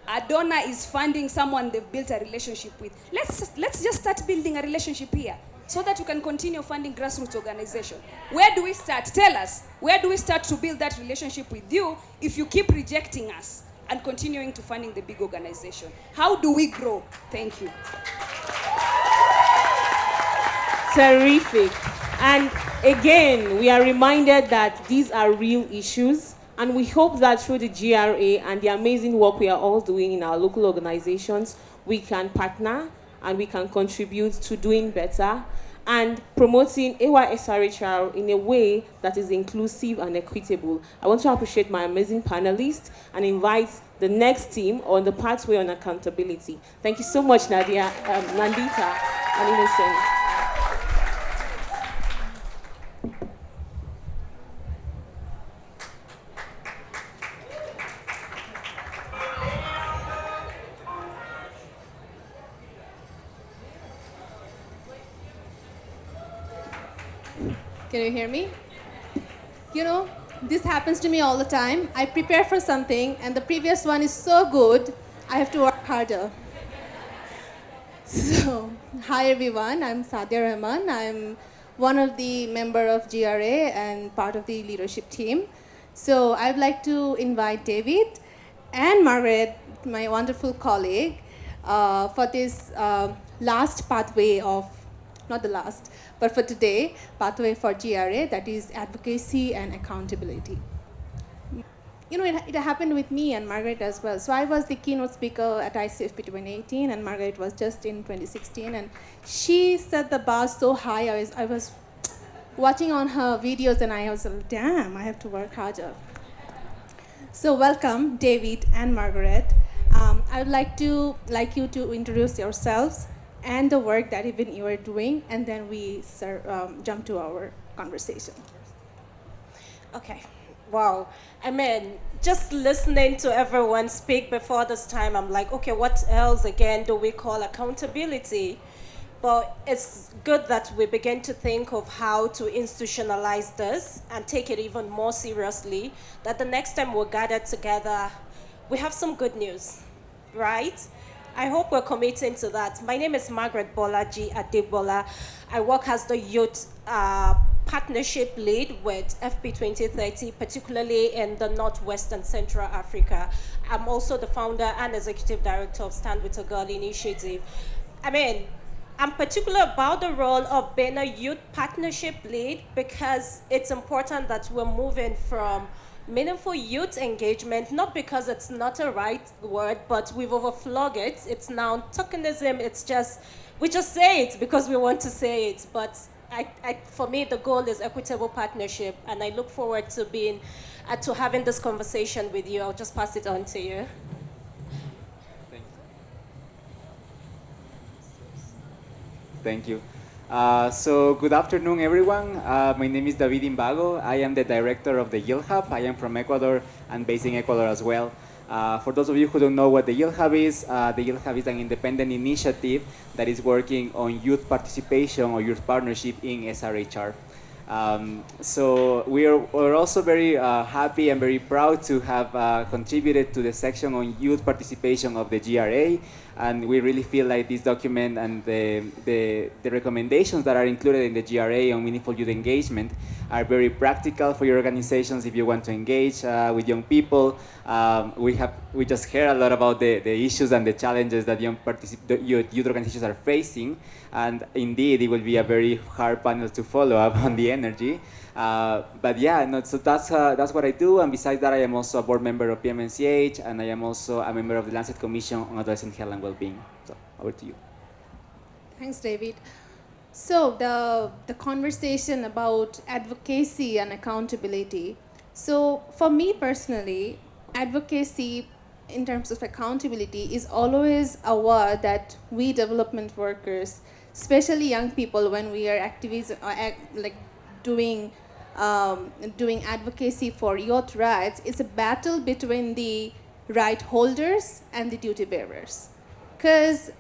a donor is funding someone they've built a relationship with. Let's just start building a relationship here so that we can continue funding grassroots organizations. Where do we start? Tell us. Where do we start to build that relationship with you if you keep rejecting us and continuing to funding the big organization? How do we grow? Thank you. Terrific. And again, we are reminded that these are real issues. And we hope that through the GRA and the amazing work we are all doing in our local organizations, we can partner and we can contribute to doing better and promoting AYSRHR in a way that is inclusive and equitable. I want to appreciate my amazing panelists and invite the next team on the pathway on accountability. Thank you so much, Nadia, Nandita, and Innocent. Can you hear me? You know, this happens to me all the time. I prepare for something and the previous one is so good, I have to work harder. So, hi everyone, I'm Sadia Rahman. I'm one of the member of GRA and part of the leadership team. So I'd like to invite David and Margaret, my wonderful colleague, for this last pathway of, not the last, but for today, pathway for GRA, that is advocacy and accountability. You know, it happened with me and Margaret as well. So I was the keynote speaker at ICFP 2018, and Margaret was just in 2016, and she set the bar so high. I was watching on her videos, and I was like, damn, I have to work harder. So welcome, David and Margaret. I would like you to introduce yourselves and the work that even you are doing, and then we jump to our conversation. Okay. Wow. I mean, just listening to everyone speak before this time, I'm like, okay, what else again do we call accountability? But it's good that we begin to think of how to institutionalize this and take it even more seriously, that the next time we're gathered together, we have some good news, right? I hope we're committing to that. My name is Margaret Bolaji Adebola. I work as the youth partnership lead with FP 2030, particularly in the Northwest and Central Africa. I'm also the founder and executive director of Stand With a Girl initiative. I mean, I'm particular about the role of being a youth partnership lead because it's important that we're moving from meaningful youth engagement, not because it's not a right word, but we've overflowed it. It's now tokenism. It's just, we just say it because we want to say it. But for me, the goal is equitable partnership, and I look forward to to having this conversation with you. I'll just pass it on to you. Thank you. So good afternoon, everyone. My name is David Imbago. I am the director of the Yield Hub. I am from Ecuador and based in Ecuador as well. For those of you who don't know what the Yield Hub is, the Yield Hub is an independent initiative that is working on youth participation or youth partnership in SRHR. So we're also very happy and very proud to have contributed to the section on youth participation of the GRA, and we really feel like this document and the recommendations that are included in the GRA on meaningful youth engagement are very practical for your organizations if you want to engage with young people. We just heard a lot about the issues and the challenges that youth organizations are facing, and indeed it will be a very hard panel to follow up on the energy. But yeah, no, so that's what I do, and besides that I am also a board member of PMNCH, and I am also a member of the Lancet Commission on Adolescent Health and Wellbeing. So over to you. Thanks, David. So the conversation about advocacy and accountability. So for me personally, advocacy in terms of accountability is always a word that we development workers, especially young people, when we are activists, like doing advocacy for youth rights, it's a battle between the right holders and the duty bearers. Because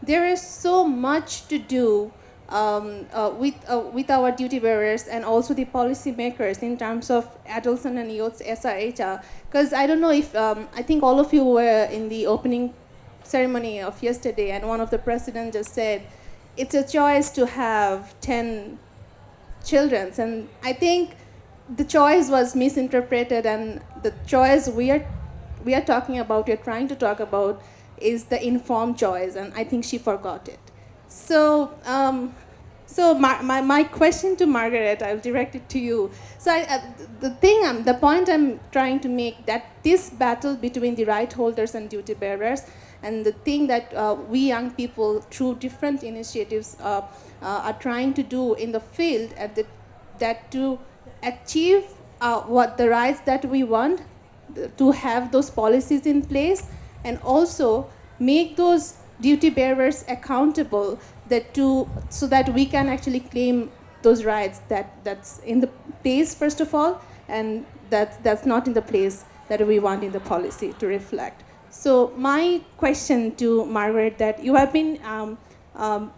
there is so much to do with our duty bearers and also the policy makers in terms of adolescent and youth SRHR. Because I don't know if, I think all of you were in the opening ceremony of yesterday, and one of the presidents just said, it's a choice to have 10 children. And I think the choice was misinterpreted, and the choice we are talking about, we're trying to talk about, is the informed choice, and I think she forgot it. So, my question to Margaret, I'll direct it to you. So the point I'm trying to make, that this battle between the right holders and duty bearers, and the thing that we young people through different initiatives are trying to do in the field, that to achieve what the rights that we want, to have those policies in place, and also make those duty bearers accountable, so that we can actually claim those rights that's in the place first of all, and that's not in the place that we want in the policy to reflect. So my question to Margaret, that you have been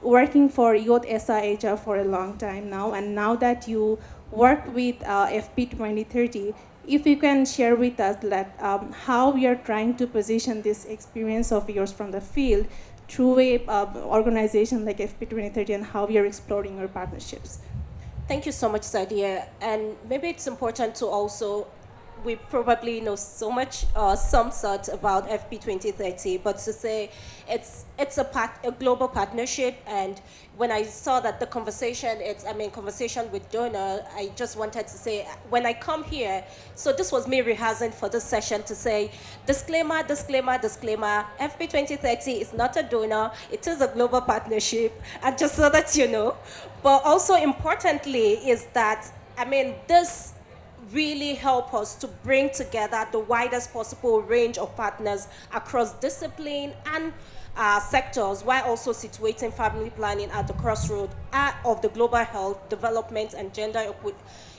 working for youth SRHR for a long time now, and now that you work with FP 2030, if you can share with us that how we are trying to position this experience of yours from the field through a organization like FP 2030, and how we are exploring our partnerships. Thank you so much, Sadia. And maybe it's important to also we probably know so much, some sort about FP 2030, but to say it's a global partnership. And when I saw that the conversation, conversation with donor, I just wanted to say, when I come here, so this was me rehearsing for this session to say, disclaimer, disclaimer, disclaimer, FP 2030 is not a donor, it is a global partnership, and just so that you know. But also importantly is that, this really help us to bring together the widest possible range of partners across discipline and sectors, while also situating family planning at the crossroad of the global health, development, and gender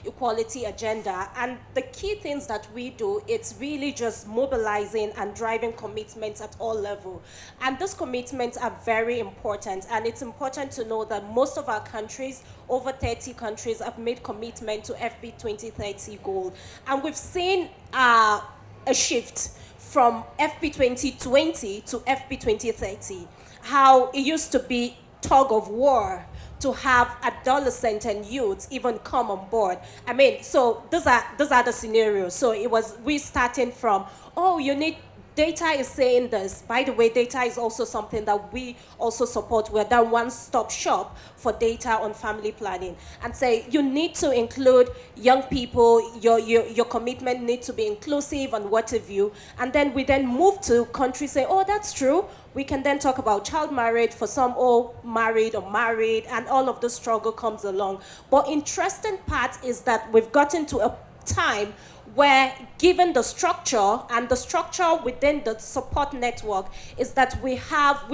equality agenda. And the key things that we do, it's really just mobilizing and driving commitments at all levels. And those commitments are very important. And it's important to know that most of our countries, over 30 countries, have made commitment to FP 2030 goal. And we've seen a shift from FP 2020 to FP 2030, how it used to be tug of war to have adolescents and youths even come on board. So those are the scenarios. So it was we starting from, oh, you need data is saying this. By the way, data is also something that we also support. We're that one-stop shop for data on family planning. And say you need to include young people, your commitment needs to be inclusive and what have you. And then we then move to countries say, oh, that's true. We can then talk about child marriage for some, or married, and all of the struggle comes along. But interesting part is that we've gotten to a time where, given the structure and the structure within the support network, is that we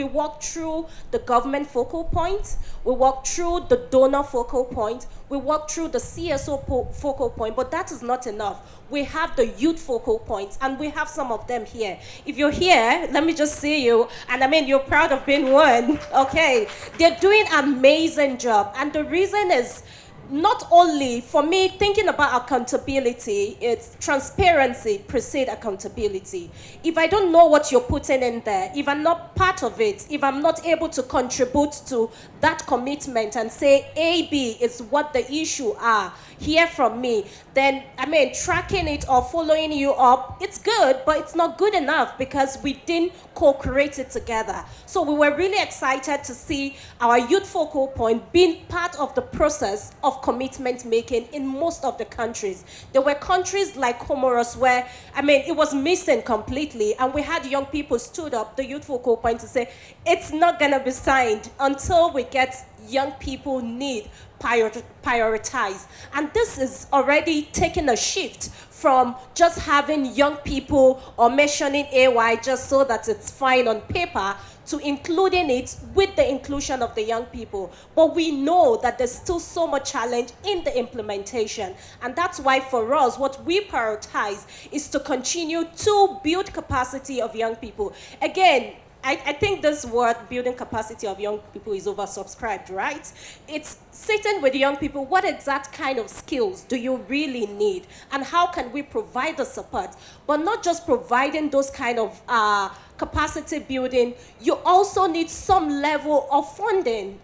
walk through the government focal point, we walk through the donor focal point, we walk through the CSO focal point, but that is not enough. We have the youth focal points, and we have some of them here. If you're here, let me just see you, and you're proud of being one, okay? They're doing an amazing job, and the reason is, not only, for me, thinking about accountability, it's transparency precedes accountability. If I don't know what you're putting in there, if I'm not part of it, if I'm not able to contribute to that commitment and say A, B is what the issue are, hear from me, then, tracking it or following you up, it's good, but it's not good enough because we didn't co-create it together. So we were really excited to see our youth focal point being part of the process of commitment making in most of the countries. There were countries like Comoros where, it was missing completely, and we had young people stood up, the youth focal point, to say, it's not gonna be signed until we get young people need prioritized. And this is already taking a shift from just having young people or mentioning AY just so that it's fine on paper, to including it with the inclusion of the young people. But we know that there's still so much challenge in the implementation. And that's why for us, what we prioritize is to continue to build capacity of young people. Again, I think this word, building capacity of young people, is oversubscribed, right? It's sitting with young people, what exact kind of skills do you really need? And how can we provide the support? But not just providing those kind of capacity building, you also need some level of funding.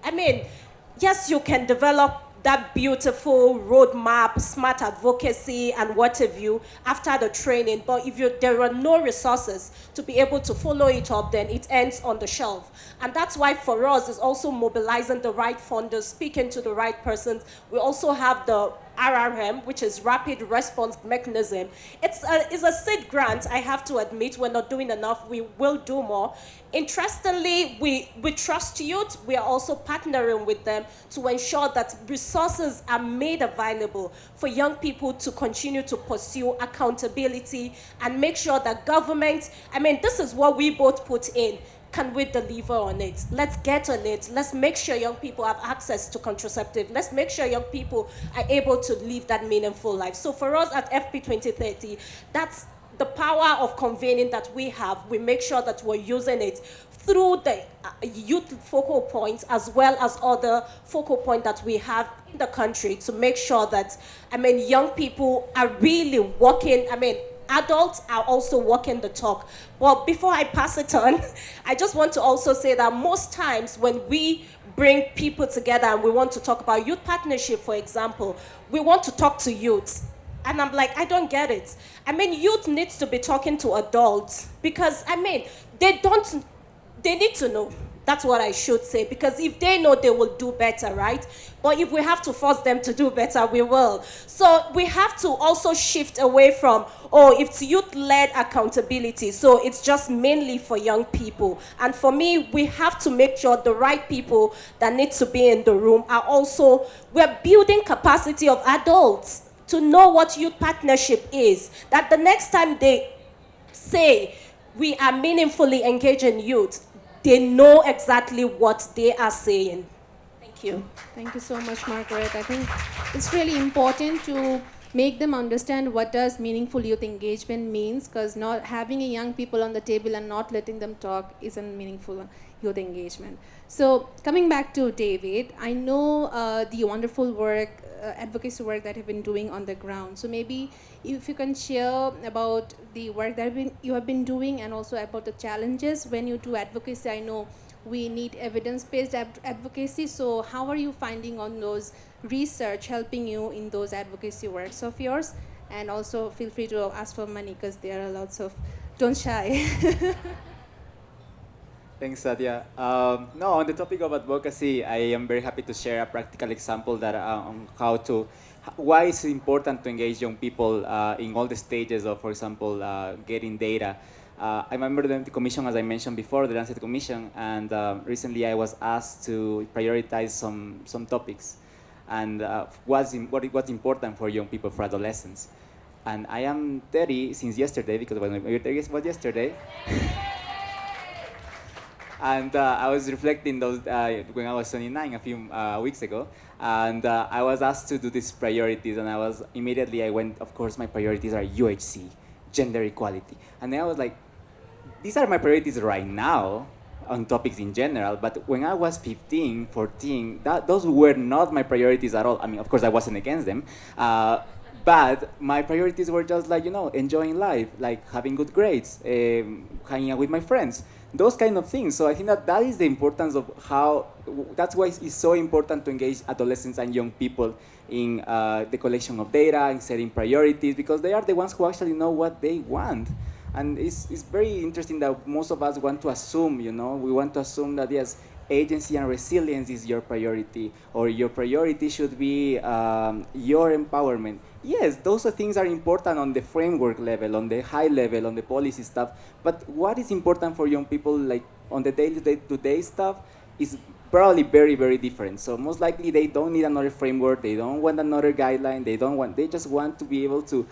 Yes, you can develop that beautiful roadmap, smart advocacy, and what have you after the training. But if there are no resources to be able to follow it up, then it ends on the shelf. And that's why for us, it's also mobilizing the right funders, speaking to the right persons. We also have the RRM, which is Rapid Response Mechanism. It's a seed grant, I have to admit. We're not doing enough. We will do more. Interestingly, we trust youth. We are also partnering with them to ensure that resources are made available for young people to continue to pursue accountability and make sure that government, this is what we both put in. Can we deliver on it? Let's get on it. Let's make sure young people have access to contraceptive. Let's make sure young people are able to live that meaningful life. So for us at FP 2030, that's the power of convening that we have. We make sure that we're using it through the youth focal points as well as other focal points that we have in the country to make sure that, young people are really working, adults are also walking the talk. Well, before I pass it on, I just want to also say that most times when we bring people together and we want to talk about youth partnership, for example, we want to talk to youth. And I'm like, I don't get it. I mean, youth needs to be talking to adults because, I mean, they don't, they need to know. That's what I should say, because if they know, they will do better, right? But if we have to force them to do better, we will. So we have to also shift away from, oh, it's youth-led accountability, so it's just mainly for young people. And for me, we have to make sure the right people that need to be in the room are also, we're building capacity of adults to know what youth partnership is. That the next time they say we are meaningfully engaging youth, they know exactly what they are saying. Thank you. Thank you so much, Margaret. I think it's really important to make them understand what does meaningful youth engagement means, because not having a young people on the table and not letting them talk isn't meaningful youth engagement. So coming back to David, I know the wonderful work, advocacy work that you've been doing on the ground. So maybe if you can share about the work that you have been doing, and also about the challenges when you do advocacy. I know we need evidence-based advocacy. So how are you finding on those research helping you in those advocacy works of yours? And also feel free to ask for money, because there are lots of, don't shy. Thanks, Satya. No, on the topic of advocacy, I am very happy to share a practical example that on why it's important to engage young people in all the stages of, for example, getting data. I remember the commission, as I mentioned before, the Lancet Commission, and recently I was asked to prioritize some topics and what's important for young people, for adolescents. And I am 30 since yesterday, because my birthday was yesterday. And I was reflecting those when I was 29 a few weeks ago, and I was asked to do these priorities, and I went, of course, my priorities are UHC, gender equality. And then I was like, these are my priorities right now on topics in general, but when I was 15, 14, those were not my priorities at all. I mean, of course, I wasn't against them, but my priorities were just like, enjoying life, like having good grades, hanging out with my friends, those kind of things. So I think that is the importance of that's why it's so important to engage adolescents and young people in the collection of data, in setting priorities, because they are the ones who actually know what they want. And it's very interesting that most of us want to assume, we want to assume that, yes, agency and resilience is your priority, or your priority should be your empowerment. Yes, those things are important on the framework level, on the high level, on the policy stuff, but what is important for young people, like on the day-to-day stuff, is probably very, very different. So most likely they don't need another framework, they don't want another guideline, they just want to be able to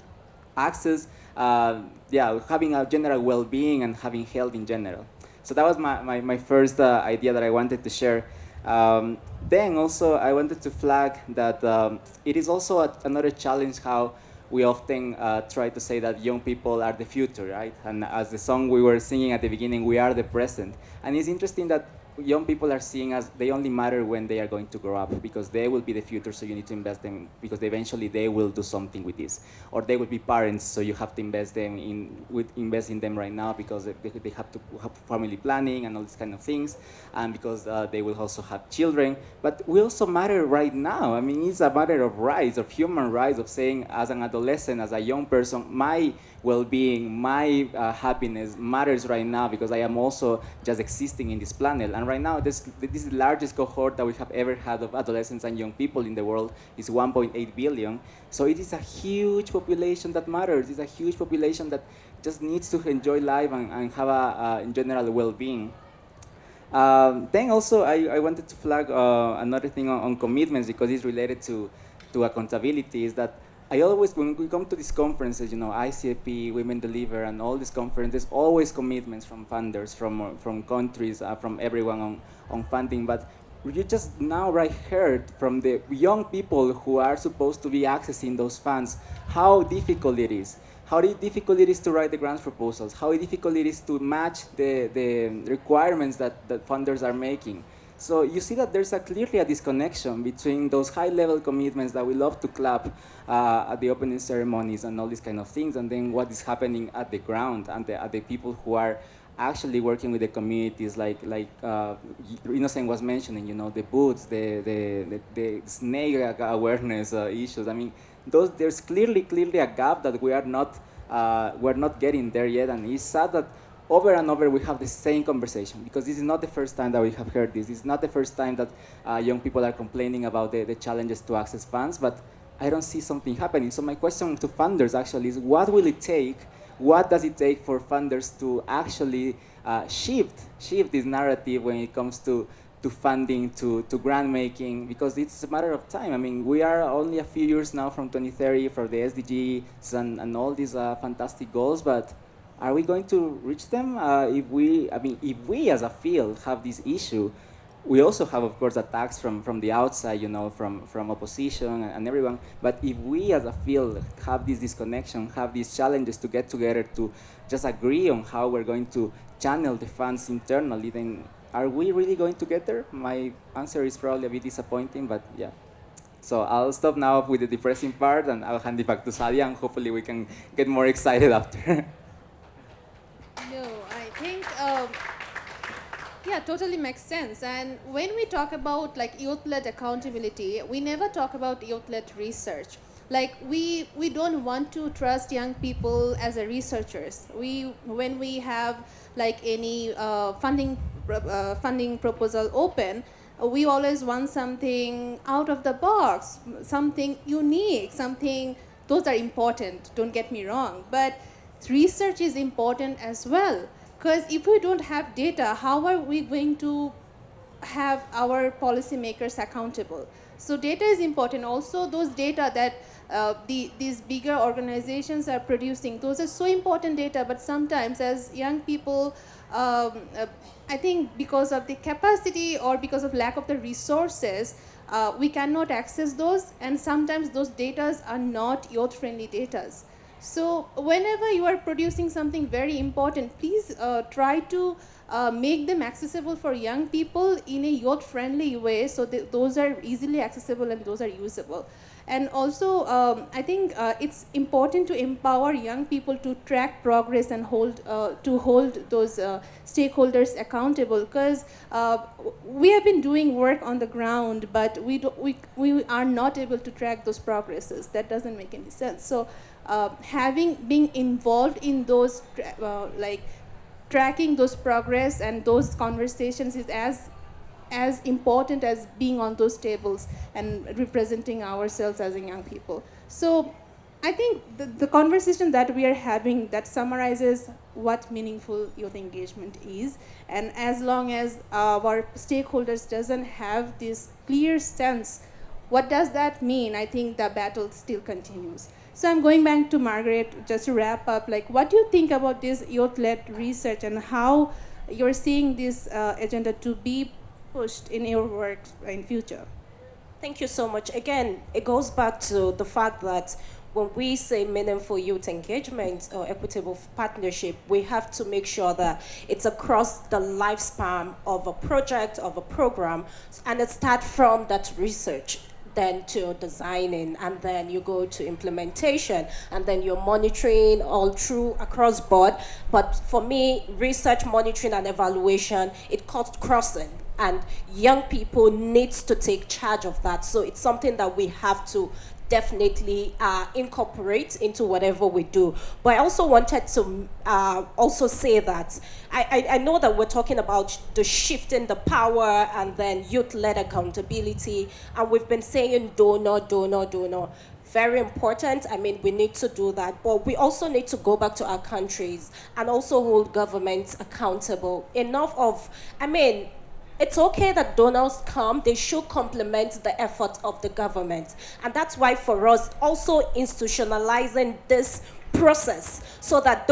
access having a general well-being and having health in general. So that was my first idea that I wanted to share. Then also I wanted to flag that it is also another challenge how we often try to say that young people are the future, right? And as the song we were singing at the beginning, we are the present. And it's interesting that young people are seeing as they only matter when they are going to grow up, because they will be the future, so you need to invest them, because eventually they will do something with this. Or they will be parents, so you have to invest in them right now, because they have to have family planning and all these kind of things, and because they will also have children. But we also matter right now. I mean, it's a matter of rights, of human rights, of saying, as an adolescent, as a young person, my well-being, my happiness matters right now, because I am also just existing in this planet. And right now, this is the largest cohort that we have ever had of adolescents and young people in the world. Is 1.8 billion. So it is a huge population that matters. It's a huge population that just needs to enjoy life and have a in general well-being. Then also, I wanted to flag another thing on commitments, because it's related to accountability, is that I always, when we come to these conferences, ICFP, Women Deliver, and all these conferences, always commitments from funders, from countries, from everyone on funding. But you just now heard from the young people who are supposed to be accessing those funds how difficult it is. How difficult it is to write the grants proposals, how difficult it is to match the requirements that funders are making. So you see that there's clearly a disconnection between those high-level commitments that we love to clap at the opening ceremonies and all these kind of things, and then what is happening at the ground and at the people who are actually working with the communities, like Innocent was mentioning, the booths, the snake awareness issues. I mean, there's clearly a gap that we're not getting there yet, and it's sad that over and over we have the same conversation, because this is not the first time that we have heard this. It's not the first time that young people are complaining about the challenges to access funds, but I don't see something happening. So my question to funders actually is, what will it take? What does it take for funders to actually shift this narrative when it comes to funding, to grant making, because it's a matter of time. I mean, we are only a few years now from 2030 for the SDGs and all these fantastic goals, but are we going to reach them? If we as a field have this issue, we also have, of course, attacks from the outside, from opposition and everyone. But if we as a field have this disconnection, have these challenges to get together to just agree on how we're going to channel the funds internally, then are we really going to get there? My answer is probably a bit disappointing, but yeah. So I'll stop now with the depressing part, and I'll hand it back to Sadia, and hopefully we can get more excited after. No, I think, yeah, totally makes sense. And when we talk about like youth-led accountability, we never talk about youth-led research. Like we don't want to trust young people as a researchers. When we have like any funding proposal open, we always want something out of the box, something unique, something, those are important, don't get me wrong, but research is important as well, because if we don't have data, how are we going to have our policymakers accountable? So data is important. Also, those data that these bigger organizations are producing, those are so important data, but sometimes as young people, I think because of the capacity or because of lack of the resources, we cannot access those, and sometimes those data are not youth-friendly data. So whenever you are producing something very important, please try to make them accessible for young people in a youth-friendly way, so that those are easily accessible and those are usable. And also, I think it's important to empower young people to track progress and hold those stakeholders accountable, because we have been doing work on the ground, but we are not able to track those progresses. That doesn't make any sense. So being involved in those tracking those progress and those conversations is as important as being on those tables and representing ourselves as young people. So I think the conversation that we are having, that summarizes what meaningful youth engagement is, and as long as our stakeholders doesn't have this clear sense, what does that mean? I think the battle still continues. So I'm going back to Margaret just to wrap up. Like, what do you think about this youth-led research and how you're seeing this agenda to be pushed in your work in future? Thank you so much. Again, it goes back to the fact that when we say meaningful youth engagement or equitable partnership, we have to make sure that it's across the lifespan of a project, of a program, and it starts from that research, then to designing, and then you go to implementation, and then you're monitoring all through across board. But for me, research, monitoring, and evaluation, it cuts crossing, and young people needs to take charge of that. So it's something that we have to definitely incorporate into whatever we do. But I also wanted to also say that I know that we're talking about the shift in the power and then youth-led accountability, and we've been saying donor. Very important. I mean, we need to do that, but we also need to go back to our countries and also hold governments accountable. Enough of, I mean, it's okay that donors come, they should complement the effort of the government. And that's why for us, also institutionalizing this process, so that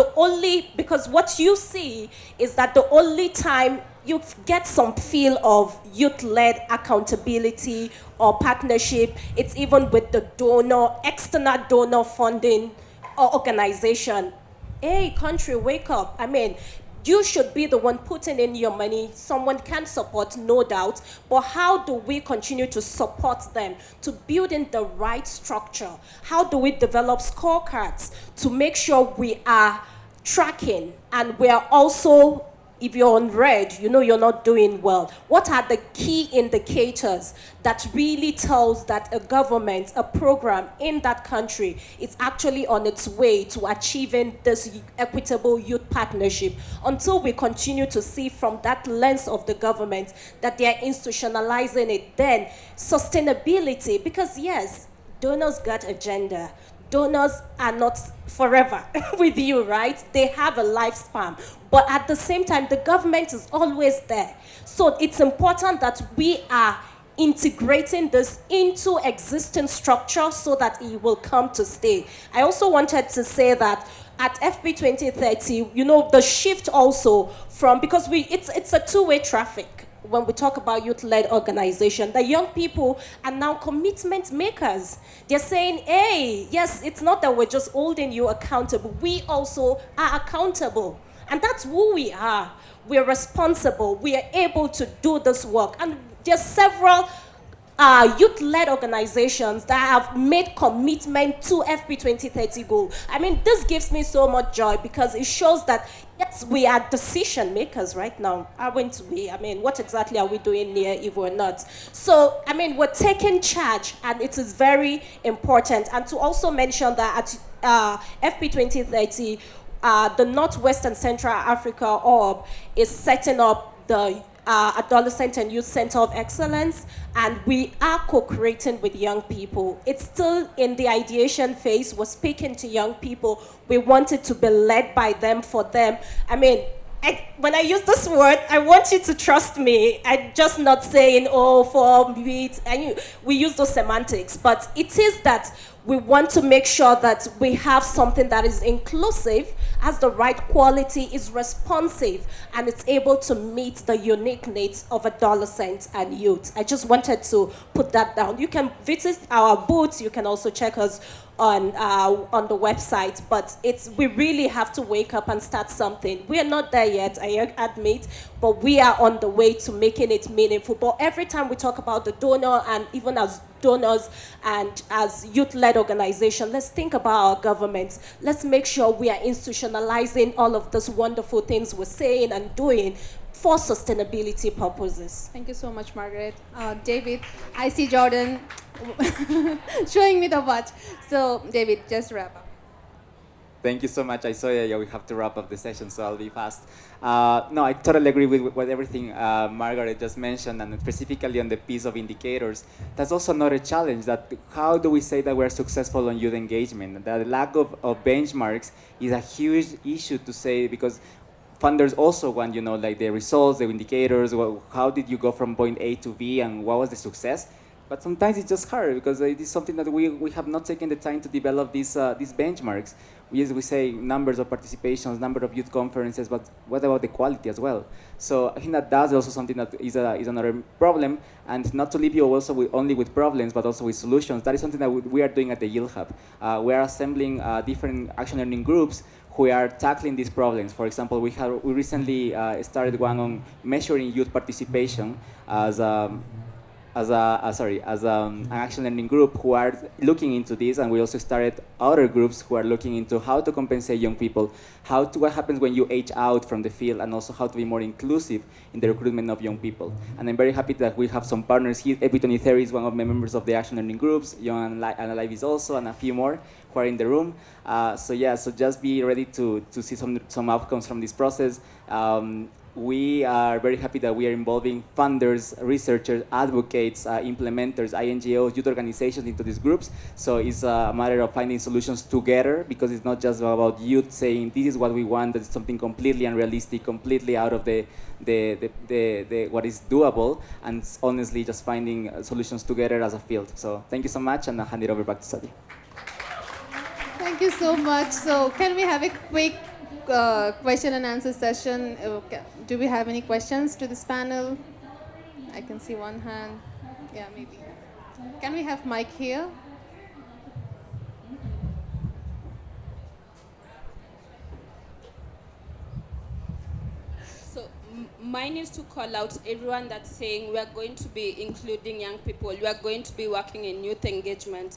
because what you see is that the only time you get some feel of youth-led accountability or partnership, it's even with the donor, external donor funding or organization. Hey, country, wake up. I mean, you should be the one putting in your money. Someone can support, no doubt, but how do we continue to support them to build in the right structure? How do we develop scorecards to make sure we are tracking and we are also if you're on red, you know you're not doing well. What are the key indicators that really tells that a government, a program in that country is actually on its way to achieving this equitable youth partnership? Until we continue to see from that lens of the government that they are institutionalizing it, then sustainability, because yes, donors got agenda. Donors are not forever with you, right? They have a lifespan. But at the same time, the government is always there. So it's important that we are integrating this into existing structure so that it will come to stay. I also wanted to say that at FP 2030, you know, the shift also from, because it's a two-way traffic when we talk about youth-led organization. The young people are now commitment makers. They're saying, hey, yes, it's not that we're just holding you accountable. We also are accountable. And that's who we are. We're responsible. We are able to do this work. And there's several youth-led organizations that have made commitment to FP 2030 goal. I mean, this gives me so much joy because it shows that, yes, we are decision makers right now, aren't we? I mean, what exactly are we doing here if we're not? So, I mean, we're taking charge, and it is very important. And to also mention that at FP 2030, the Northwest and Central Africa Orb is setting up the Adolescent and Youth Center of Excellence, and we are co-creating with young people. It's still in the ideation phase. We're speaking to young people. We want it to be led by them, for them. I mean, when I use this word, I want you to trust me. I'm just not saying, oh, for me. We use those semantics, but it is that we want to make sure that we have something that is inclusive, has the right quality, is responsive, and it's able to meet the unique needs of adolescents and youth. I just wanted to put that down. You can visit our booths. You can also check us on the website, but we really have to wake up and start something. We are not there yet, I admit, but we are on the way to making it meaningful. But every time we talk about the donor, and even as donors and as youth-led organization, let's think about our governments. Let's make sure we are institutionalizing all of those wonderful things we're saying and doing for sustainability purposes. Thank you so much, Margaret. David, I see Jordan showing me the watch. So, David, just wrap up. Thank you so much. I saw that we have to wrap up the session, so I'll be fast. No, I totally agree with everything Margaret just mentioned, and specifically on the piece of indicators. That's also not a challenge. That how do we say that we're successful on youth engagement? The lack of benchmarks is a huge issue to say, because funders also want, you know, like the results, the indicators. How did you go from point A to B, and what was the success? But sometimes it's just hard because it is something that we have not taken the time to develop these benchmarks. We say numbers of participations, number of youth conferences, but what about the quality as well? So I think that's also something that is another problem, and not to leave you also only with problems, but also with solutions. That is something that we are doing at the Yield Hub. We are assembling different action learning groups who are tackling these problems. For example, we recently started one on measuring youth participation as an action learning group who are looking into this, and we also started other groups who are looking into how to compensate young people, what happens when you age out from the field, and also how to be more inclusive in the recruitment of young people. And I'm very happy that we have some partners here. Ebony Terry is one of the members of the action learning groups. Young and Alive is also, and a few more who are in the room. So just be ready to see some outcomes from this process. We are very happy that we are involving funders, researchers, advocates, implementers, INGOs, youth organizations into these groups. So it's a matter of finding solutions together, because it's not just about youth saying this is what we want. That's something completely unrealistic, completely out of the what is doable, and honestly just finding solutions together as a field. So thank you so much, and I'll hand it over back to Sadi. Thank you so much. So can we have a quick question and answer session? Do we have any questions to this panel? I can see one hand. Yeah, maybe. Can we have Mike here? So mine is to call out everyone that's saying we are going to be including young people, we are going to be working in youth engagement.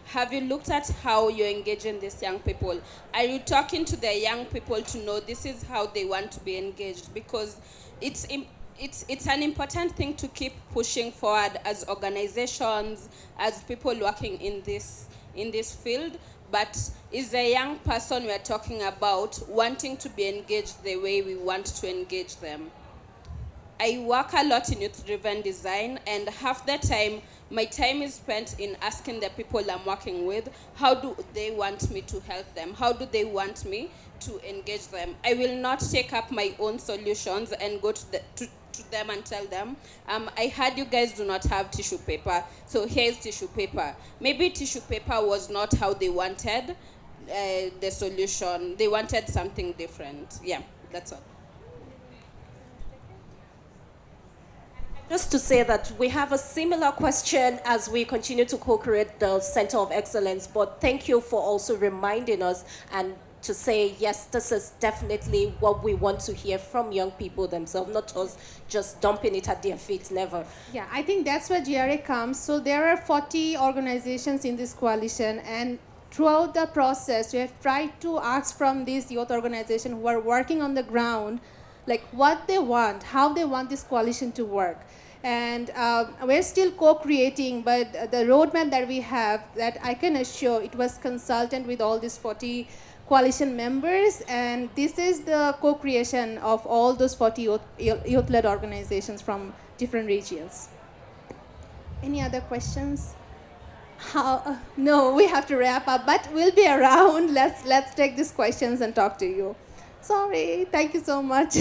Have you looked at how you're engaging these young people? Are you talking to the young people to know this is how they want to be engaged? Because it's an important thing to keep pushing forward as organizations, as people working in this field. But is a young person we are talking about wanting to be engaged the way we want to engage them? I work a lot in youth-driven design, and half the time, my time is spent in asking the people I'm working with, how do they want me to help them? How do they want me to engage them? I will not take up my own solutions and go to them and tell them, I heard you guys do not have tissue paper, so here's tissue paper. Maybe tissue paper was not how they wanted the solution. They wanted something different. Yeah, that's all. Just to say that we have a similar question as we continue to co-create the Center of Excellence, but thank you for also reminding us and to say, yes, this is definitely what we want to hear from young people themselves, not us just dumping it at their feet, never. Yeah, I think that's where GRA comes. So there are 40 organizations in this coalition, and throughout the process, we have tried to ask from these youth organizations who are working on the ground, like what they want, how they want this coalition to work. And we're still co-creating, but the roadmap that we have, that I can assure, it was consulted with all these 40 coalition members, and this is the co-creation of all those 40 youth-led organizations from different regions. Any other questions? No, we have to wrap up, but we'll be around. Let's take these questions and talk to you. Sorry, thank you so much.